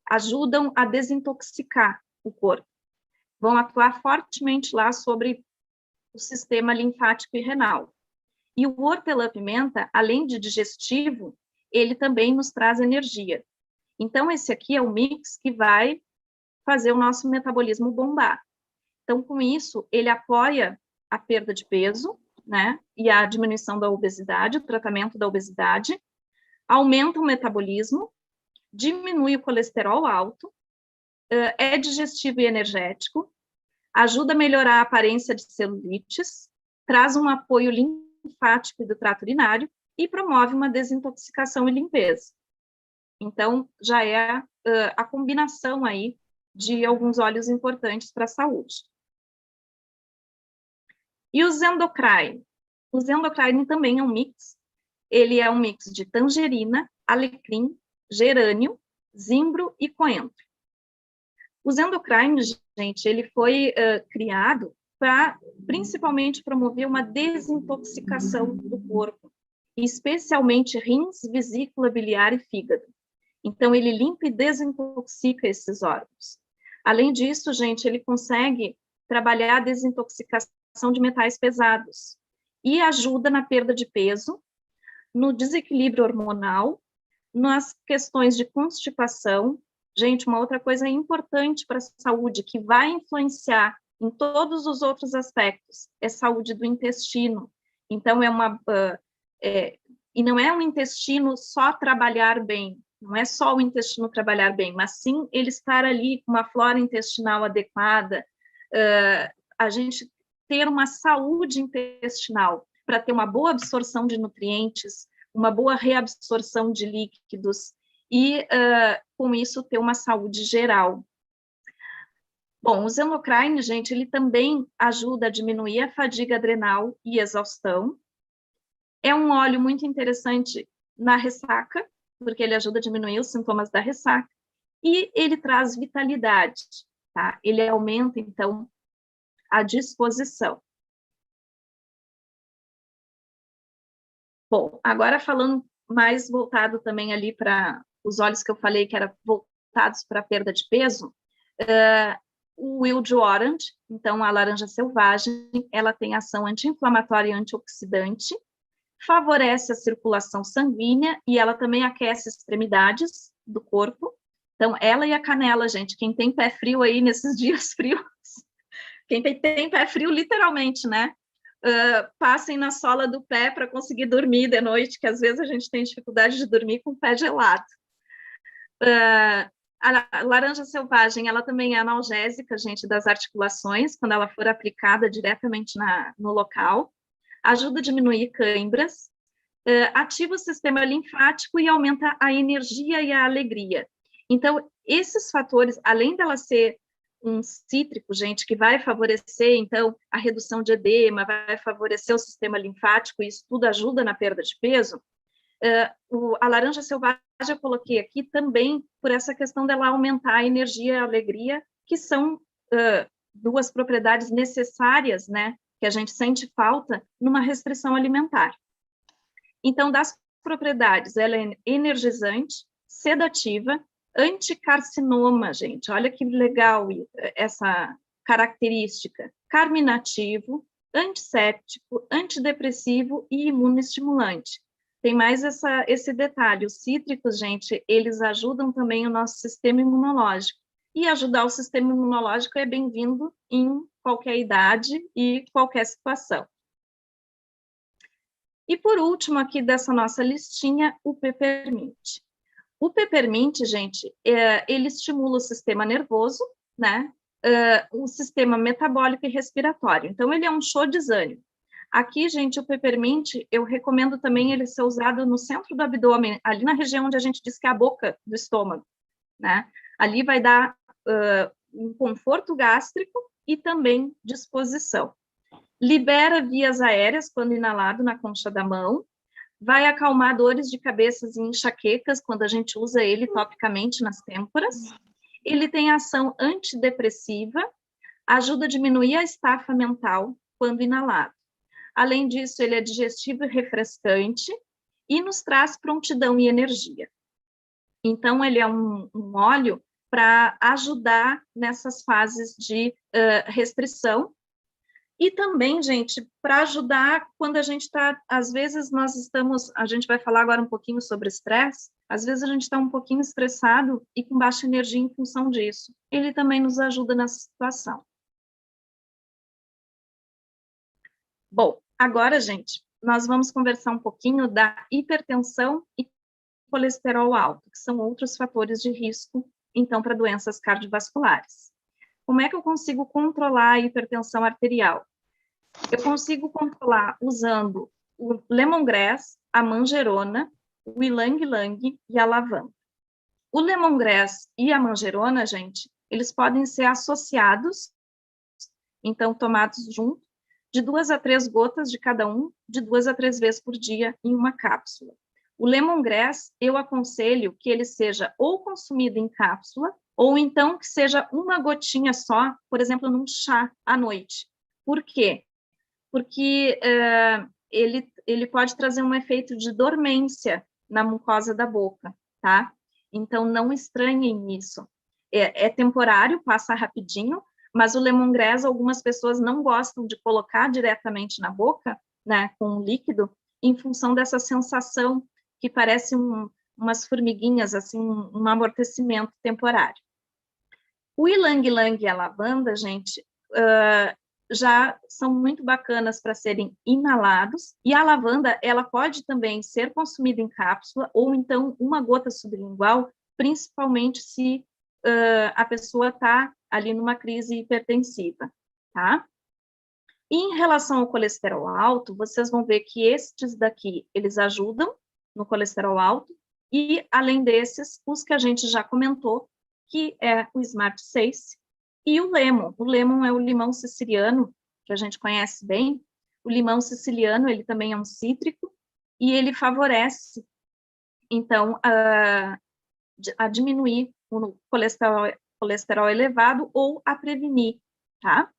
ajudam a desintoxicar o corpo. Vão atuar fortemente lá sobre o sistema linfático e renal. E o hortelã-pimenta, além de digestivo, ele também nos traz energia. Então, esse aqui é o mix que vai fazer o nosso metabolismo bombar. Então, com isso, ele apoia a perda de peso, né, e a diminuição da obesidade, o tratamento da obesidade, aumenta o metabolismo, diminui o colesterol alto, é digestivo e energético, ajuda a melhorar a aparência de celulites, traz um apoio linfático e do trato urinário e promove uma desintoxicação e limpeza. Então, já é a combinação aí de alguns óleos importantes para a saúde. E o Zendocrine? O Zendocrine também é um mix. Ele é um mix de tangerina, alecrim, gerânio, zimbro e coentro. O Zendocrine, gente, ele foi criado para principalmente promover uma desintoxicação do corpo, especialmente rins, vesícula biliar e fígado. Então, ele limpa e desintoxica esses órgãos. Além disso, gente, ele consegue trabalhar a desintoxicação de metais pesados e ajuda na perda de peso, no desequilíbrio hormonal, nas questões de constipação. Gente, uma outra coisa importante para a saúde, que vai influenciar em todos os outros aspectos, é saúde do intestino. Então, e não é um intestino só trabalhar bem, não é só o intestino trabalhar bem, mas sim ele estar ali com uma flora intestinal adequada, a gente ter uma saúde intestinal, para ter uma boa absorção de nutrientes, uma boa reabsorção de líquidos, e com isso ter uma saúde geral. Bom, o Zendocrine, gente, ele também ajuda a diminuir a fadiga adrenal e exaustão. É um óleo muito interessante na ressaca, porque ele ajuda a diminuir os sintomas da ressaca, e ele traz vitalidade, tá? Ele aumenta, então, a disposição. Bom, agora falando mais voltado também ali para os óleos que eu falei que eram voltados para a perda de peso, o Wild Orange, então a laranja selvagem, ela tem ação anti-inflamatória e antioxidante, favorece a circulação sanguínea e ela também aquece extremidades do corpo. Então, ela e a canela, gente, quem tem pé frio aí nesses dias frios, quem tem pé frio literalmente, né? passem na sola do pé para conseguir dormir de noite, que às vezes a gente tem dificuldade de dormir com o pé gelado. A laranja selvagem, ela também é analgésica, gente, das articulações, quando ela for aplicada diretamente no local. Ajuda a diminuir câimbras, ativa o sistema linfático e aumenta a energia e a alegria. Então, esses fatores, além dela ser um cítrico, gente, que vai favorecer, então, a redução de edema, vai favorecer o sistema linfático, e isso tudo ajuda na perda de peso, a laranja selvagem eu coloquei aqui também por essa questão dela aumentar a energia e a alegria, que são duas propriedades necessárias, né, que a gente sente falta numa restrição alimentar. Então, das propriedades, ela é energizante, sedativa, anticarcinoma, gente, olha que legal essa característica, carminativo, antisséptico, antidepressivo e imunoestimulante. Tem mais esse detalhe, os cítricos, gente, eles ajudam também o nosso sistema imunológico, e ajudar o sistema imunológico é bem-vindo em qualquer idade e qualquer situação. E por último, aqui dessa nossa listinha, o pepermint. O pepermint, gente, ele estimula o sistema nervoso, né? O sistema metabólico e respiratório. Então, ele é um show de desânimo. Aqui, gente, o pepermint, eu recomendo também ele ser usado no centro do abdômen, ali na região onde a gente diz que é a boca do estômago, né? Ali vai dar um conforto gástrico e também disposição. Libera vias aéreas quando inalado na concha da mão, vai acalmar dores de cabeça e enxaquecas quando a gente usa ele topicamente nas têmporas. Ele tem ação antidepressiva, ajuda a diminuir a estafa mental quando inalado. Além disso, ele é digestivo e refrescante e nos traz prontidão e energia. Então, ele é um óleo para ajudar nessas fases de restrição. E também, gente, para ajudar quando a gente está, às vezes a gente vai falar agora um pouquinho sobre estresse, às vezes a gente está um pouquinho estressado e com baixa energia em função disso. Ele também nos ajuda nessa situação. Bom, agora, gente, nós vamos conversar um pouquinho da hipertensão e colesterol alto, que são outros fatores de risco, então, para doenças cardiovasculares. Como é que eu consigo controlar a hipertensão arterial? Eu consigo controlar usando o lemongrass, a manjerona, o ylang-ylang e a lavanda. O lemongrass e a manjerona, gente, eles podem ser associados, então tomados juntos, de 2 a 3 gotas de cada um, de 2 a 3 vezes por dia em uma cápsula. O lemongrass, eu aconselho que ele seja ou consumido em cápsula, ou então que seja uma gotinha só, por exemplo, num chá à noite. Por quê? Porque ele pode trazer um efeito de dormência na mucosa da boca, tá? Então, não estranhem isso. É temporário, passa rapidinho, mas o lemongrass, algumas pessoas não gostam de colocar diretamente na boca, né, com o líquido, em função dessa sensação que parece umas formiguinhas, assim, um amortecimento temporário. O ylang-ylang e a lavanda, gente, já são muito bacanas para serem inalados, e a lavanda, ela pode também ser consumida em cápsula, ou então uma gota sublingual, principalmente se a pessoa está ali numa crise hipertensiva, tá? E em relação ao colesterol alto, vocês vão ver que estes daqui, eles ajudam no colesterol alto, e além desses, os que a gente já comentou, que é o Smart 6 e o Lemon. O Lemon é o limão siciliano, que a gente conhece bem. O limão siciliano, ele também é um cítrico, e ele favorece, então, a diminuir o colesterol elevado ou a prevenir, tá?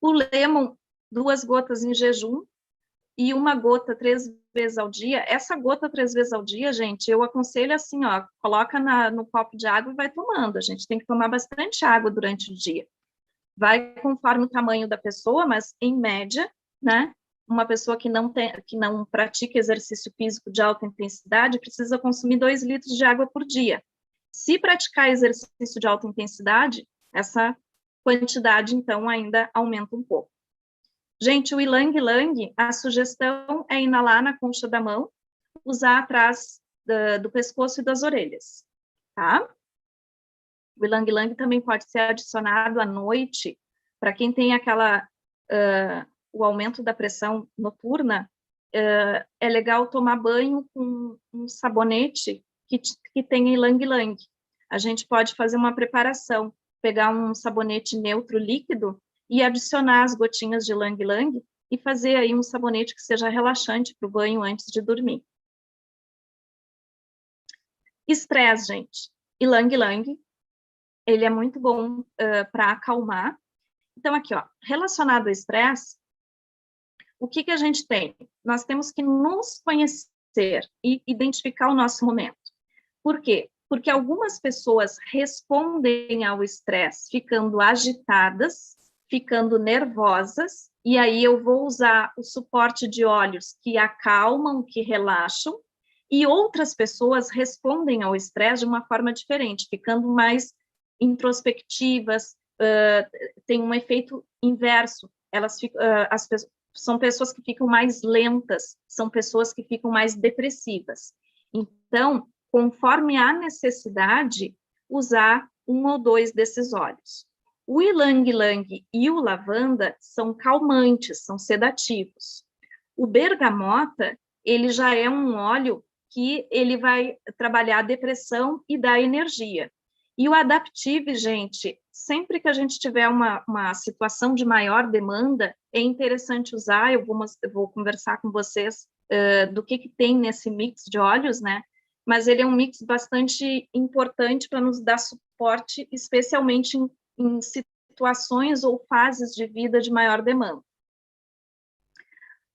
O Lemon, 2 gotas em jejum e 1 gota 3 vezes ao dia. Essa gota 3 vezes ao dia, gente, eu aconselho assim, ó, coloca no copo de água e vai tomando. A gente tem que tomar bastante água durante o dia. Vai conforme o tamanho da pessoa, mas em média, né? Uma pessoa que não pratica exercício físico de alta intensidade precisa consumir 2 litros de água por dia. Se praticar exercício de alta intensidade, essa quantidade, então, ainda aumenta um pouco. Gente, o ilang-ilang, a sugestão é inalar na concha da mão, usar atrás do pescoço e das orelhas, tá? O ilang-ilang também pode ser adicionado à noite, para quem tem o aumento da pressão noturna, é legal tomar banho com um sabonete que tenha ilang-ilang. A gente pode fazer uma preparação, pegar um sabonete neutro líquido e adicionar as gotinhas de ilang-ilang e fazer aí um sabonete que seja relaxante para o banho antes de dormir. Estresse, gente. Ilang-ilang, ele é muito bom para acalmar. Então, aqui, ó, relacionado ao estresse, o que a gente tem? Nós temos que nos conhecer e identificar o nosso momento. Por quê? Porque algumas pessoas respondem ao estresse ficando agitadas, ficando nervosas, e aí eu vou usar o suporte de óleos que acalmam, que relaxam, e outras pessoas respondem ao estresse de uma forma diferente, ficando mais introspectivas, tem um efeito inverso. São pessoas que ficam mais lentas, são pessoas que ficam mais depressivas. Então, conforme a necessidade, usar um ou dois desses óleos. O ilang-ilang e o lavanda são calmantes, são sedativos. O bergamota, ele já é um óleo que ele vai trabalhar a depressão e dar energia. E o Adaptive, gente, sempre que a gente tiver uma situação de maior demanda, é interessante usar, eu vou conversar com vocês do que tem nesse mix de óleos, né? Mas ele é um mix bastante importante para nos dar suporte, especialmente em situações ou fases de vida de maior demanda.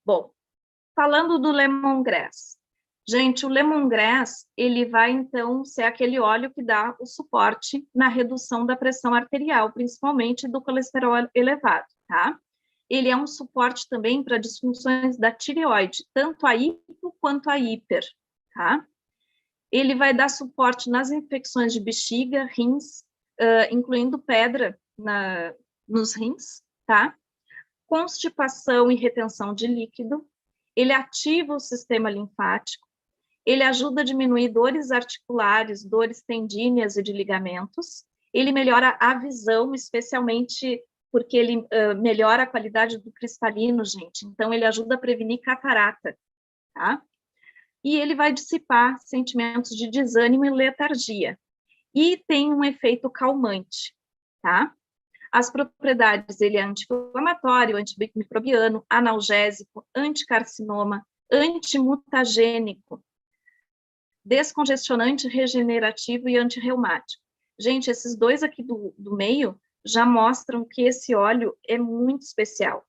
Bom, falando do lemongrass. Gente, o lemongrass, ele vai, então, ser aquele óleo que dá o suporte na redução da pressão arterial, principalmente do colesterol elevado, tá? Ele é um suporte também para disfunções da tireoide, tanto a hipo quanto a hiper, tá? Ele vai dar suporte nas infecções de bexiga, rins, incluindo pedra nos rins, tá? Constipação e retenção de líquido. Ele ativa o sistema linfático. Ele ajuda a diminuir dores articulares, dores tendíneas e de ligamentos. Ele melhora a visão, especialmente porque ele melhora a qualidade do cristalino, gente. Então, ele ajuda a prevenir catarata, tá? E ele vai dissipar sentimentos de desânimo e letargia. E tem um efeito calmante, tá? As propriedades, ele é anti-inflamatório, antimicrobiano, analgésico, anticarcinoma, antimutagênico, descongestionante, regenerativo e antirreumático. Gente, esses dois aqui do meio já mostram que esse óleo é muito especial.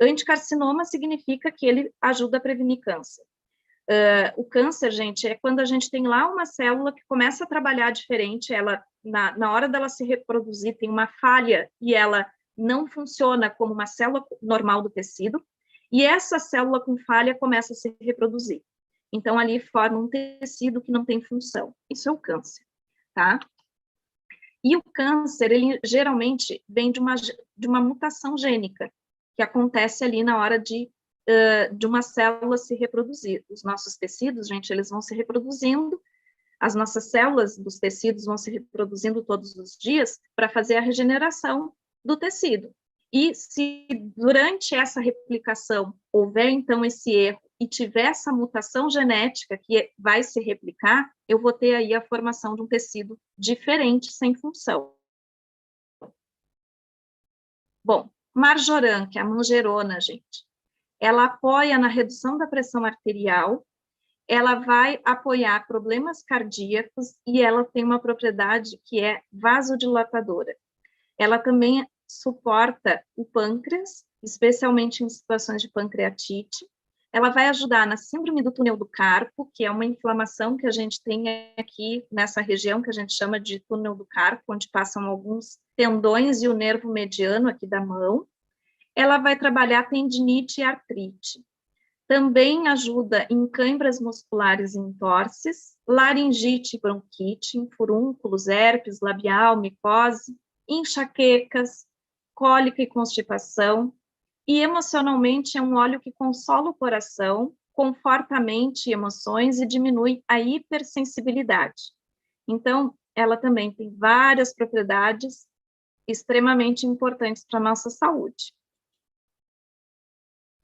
Anticarcinoma significa que ele ajuda a prevenir câncer. O câncer, gente, é quando a gente tem lá uma célula que começa a trabalhar diferente, ela, na hora dela se reproduzir, tem uma falha e ela não funciona como uma célula normal do tecido, e essa célula com falha começa a se reproduzir. Então, ali forma um tecido que não tem função. Isso é o câncer, tá? E o câncer, ele geralmente vem de uma mutação gênica, que acontece ali na hora de uma célula se reproduzir. Os nossos tecidos, gente, eles vão se reproduzindo, as nossas células dos tecidos vão se reproduzindo todos os dias para fazer a regeneração do tecido. E se durante essa replicação houver, então, esse erro e tiver essa mutação genética que vai se replicar, eu vou ter aí a formação de um tecido diferente, sem função. Bom, marjoram, que é a manjerona, gente, ela apoia na redução da pressão arterial, ela vai apoiar problemas cardíacos e ela tem uma propriedade que é vasodilatadora. Ela também suporta o pâncreas, especialmente em situações de pancreatite. Ela vai ajudar na síndrome do túnel do carpo, que é uma inflamação que a gente tem aqui nessa região, que a gente chama de túnel do carpo, onde passam alguns tendões e o nervo mediano aqui da mão. Ela vai trabalhar tendinite e artrite. Também ajuda em câimbras musculares e entorses, laringite e bronquite, em furúnculos, herpes labial, micose, enxaquecas, cólica e constipação, e emocionalmente é um óleo que consola o coração, conforta a mente e emoções e diminui a hipersensibilidade. Então, ela também tem várias propriedades extremamente importantes para a nossa saúde.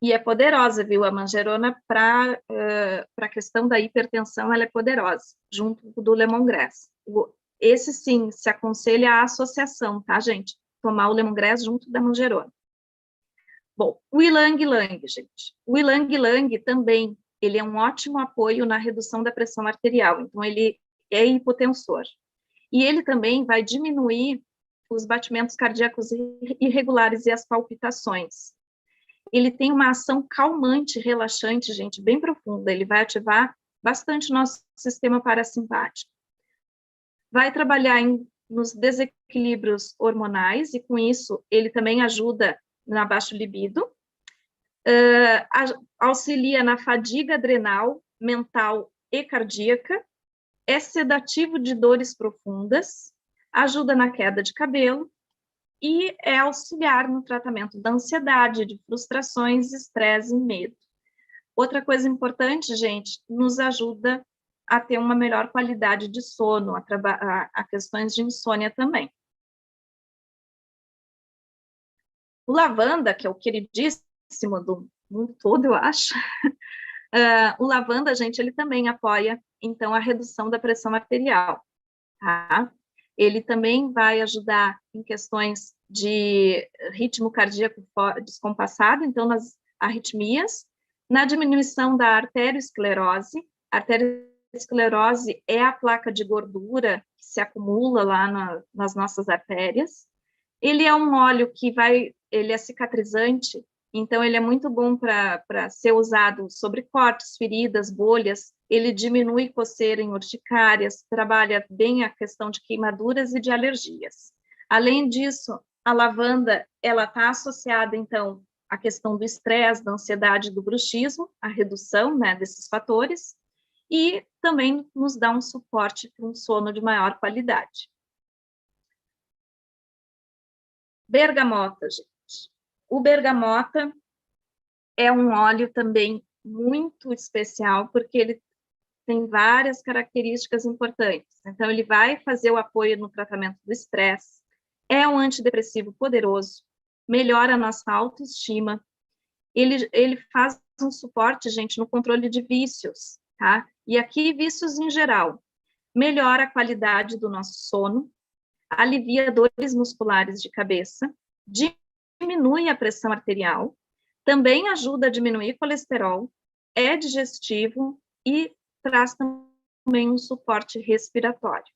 E é poderosa, viu? A manjerona, para a questão da hipertensão, ela é poderosa, junto do lemongrass. Esse, sim, se aconselha a associação, tá, gente? Tomar o lemongrass junto da manjerona. Bom, o ylang-ylang, gente. O ylang-ylang também, ele é um ótimo apoio na redução da pressão arterial. Então, ele é hipotensor. E ele também vai diminuir os batimentos cardíacos irregulares e as palpitações. Ele tem uma ação calmante, relaxante, gente, bem profunda. Ele vai ativar bastante o nosso sistema parasimpático. Vai trabalhar nos desequilíbrios hormonais, e com isso ele também ajuda na baixa libido, auxilia na fadiga adrenal, mental e cardíaca, é sedativo de dores profundas, ajuda na queda de cabelo e é auxiliar no tratamento da ansiedade, de frustrações, estresse e medo. Outra coisa importante, gente, nos ajuda a ter uma melhor qualidade de sono, a questões de insônia também. O lavanda, que é o queridíssimo do mundo todo, eu acho, o lavanda, gente, ele também apoia, então, a redução da pressão arterial, tá? Ele também vai ajudar em questões de ritmo cardíaco descompassado, então, nas arritmias, na diminuição da arteriosclerose. A arteriosclerose é a placa de gordura que se acumula lá nas nossas artérias. Ele é um óleo que ele é cicatrizante, então ele é muito bom para ser usado sobre cortes, feridas, bolhas. Ele diminui coceira em urticárias, trabalha bem a questão de queimaduras e de alergias. Além disso, a lavanda, ela está associada, então, à questão do estresse, da ansiedade, do bruxismo, a redução, né, desses fatores, e também nos dá um suporte para um sono de maior qualidade. Bergamota, gente. O bergamota é um óleo também muito especial, porque ele tem várias características importantes. Então, ele vai fazer o apoio no tratamento do estresse, é um antidepressivo poderoso, melhora a nossa autoestima, ele faz um suporte, gente, no controle de vícios, tá? E aqui, vícios em geral. Melhora a qualidade do nosso sono, alivia dores musculares de cabeça, diminui a pressão arterial, também ajuda a diminuir colesterol, é digestivo e traz também um suporte respiratório.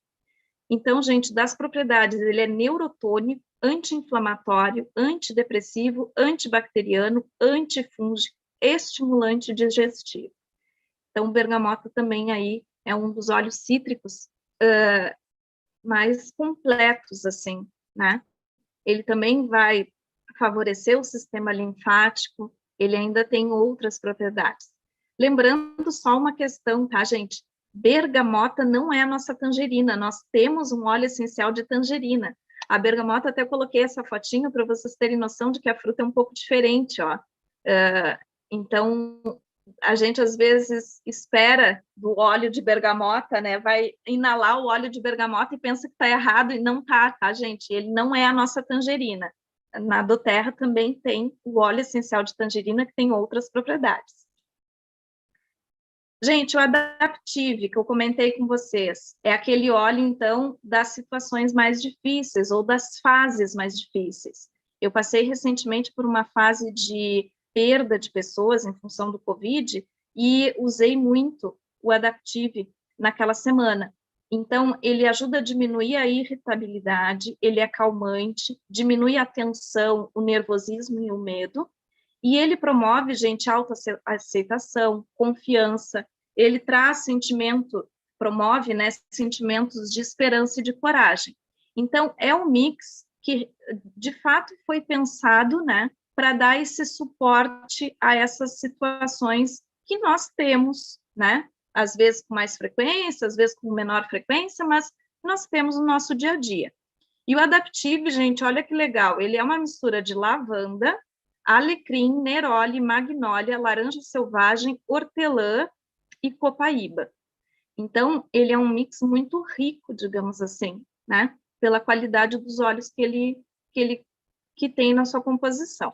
Então, gente, das propriedades, ele é neurotônico, anti-inflamatório, antidepressivo, antibacteriano, antifúngico, estimulante digestivo. Então, o bergamota também aí é um dos óleos cítricos mais completos, assim, né? Ele também vai favorecer o sistema linfático, ele ainda tem outras propriedades. Lembrando só uma questão, tá, gente? Bergamota não é a nossa tangerina, nós temos um óleo essencial de tangerina. A bergamota, até coloquei essa fotinho para vocês terem noção de que a fruta é um pouco diferente, ó. Então, a gente às vezes espera do óleo de bergamota, né? Vai inalar o óleo de bergamota e pensa que está errado, e não tá, gente? Ele não é a nossa tangerina. Na doTERRA também tem o óleo essencial de tangerina, que tem outras propriedades. Gente, o Adaptive, que eu comentei com vocês, é aquele óleo, então, das situações mais difíceis, ou das fases mais difíceis. Eu passei recentemente por uma fase de perda de pessoas em função do Covid, e usei muito o Adaptive naquela semana. Então, ele ajuda a diminuir a irritabilidade, ele é calmante, diminui a tensão, o nervosismo e o medo, e ele promove, gente, autoaceitação, confiança, ele traz promove, né, sentimentos de esperança e de coragem. Então, é um mix que, de fato, foi pensado, né, para dar esse suporte a essas situações que nós temos, né, às vezes com mais frequência, às vezes com menor frequência, mas nós temos no nosso dia a dia. E o Adaptive, gente, olha que legal, ele é uma mistura de lavanda, alecrim, neroli, magnólia, laranja selvagem, hortelã e copaíba. Então, ele é um mix muito rico, digamos assim, né? Pela qualidade dos óleos que tem na sua composição.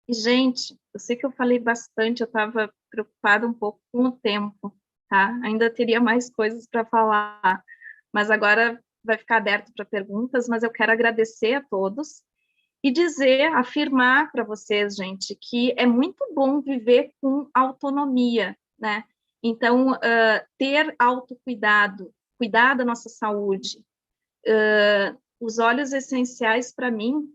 E, gente, eu sei que eu falei bastante, eu estava preocupada um pouco com o tempo, tá? Ainda teria mais coisas para falar, mas agora vai ficar aberto para perguntas, mas eu quero agradecer a todos e dizer, afirmar para vocês, gente, que é muito bom viver com autonomia, né? Então, ter autocuidado, cuidar da nossa saúde. Os óleos essenciais, para mim,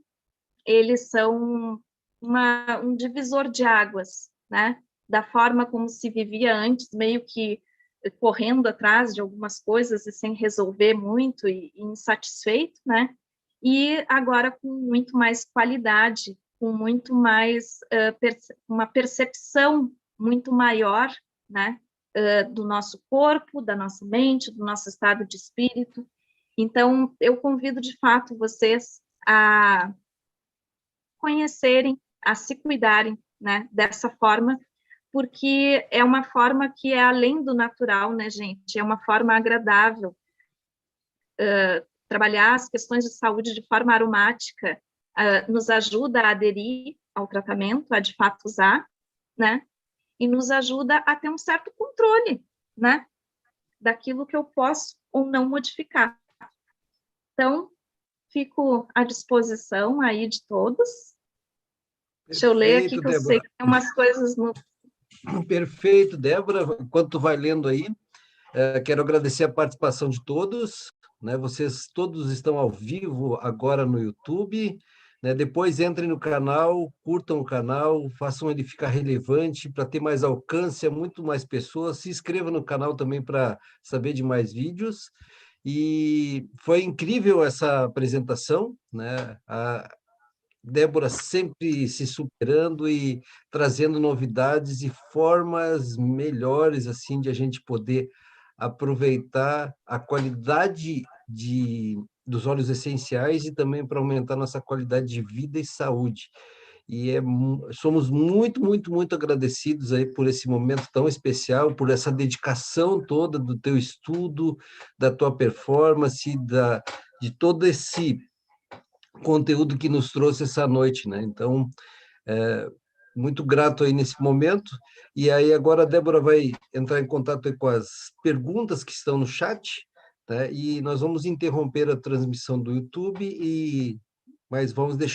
eles são um divisor de águas, né? Da forma como se vivia antes, meio que correndo atrás de algumas coisas e sem resolver muito e insatisfeito, né? E agora com muito mais qualidade, com muito mais uma percepção muito maior, né? Do nosso corpo, da nossa mente, do nosso estado de espírito. Então, eu convido de fato vocês a conhecerem, a se cuidarem, né, dessa forma, porque é uma forma que é além do natural, né, gente? É uma forma agradável. Trabalhar as questões de saúde de forma aromática nos ajuda a aderir ao tratamento, a de fato usar, né? E nos ajuda a ter um certo controle, né? Daquilo que eu posso ou não modificar. Então, fico à disposição aí de todos. Deixa eu ler aqui, que eu sei que tem umas coisas no... Perfeito, Débora. Enquanto tu vai lendo aí, quero agradecer a participação de todos, né? Vocês todos estão ao vivo agora no YouTube, né? Depois entrem no canal, curtam o canal, façam ele ficar relevante para ter mais alcance a muito mais pessoas. Se inscreva no canal também para saber de mais vídeos. E foi incrível essa apresentação, né? A Débora sempre se superando e trazendo novidades e formas melhores assim de a gente poder aproveitar a qualidade dos óleos essenciais e também para aumentar nossa qualidade de vida e saúde. E somos muito, muito, muito agradecidos aí por esse momento tão especial, por essa dedicação toda do teu estudo, da tua performance, de todo esse conteúdo que nos trouxe essa noite, né? Então, muito grato aí nesse momento. E aí agora a Débora vai entrar em contato aí com as perguntas que estão no chat, né? E nós vamos interromper a transmissão do YouTube mas vamos deixar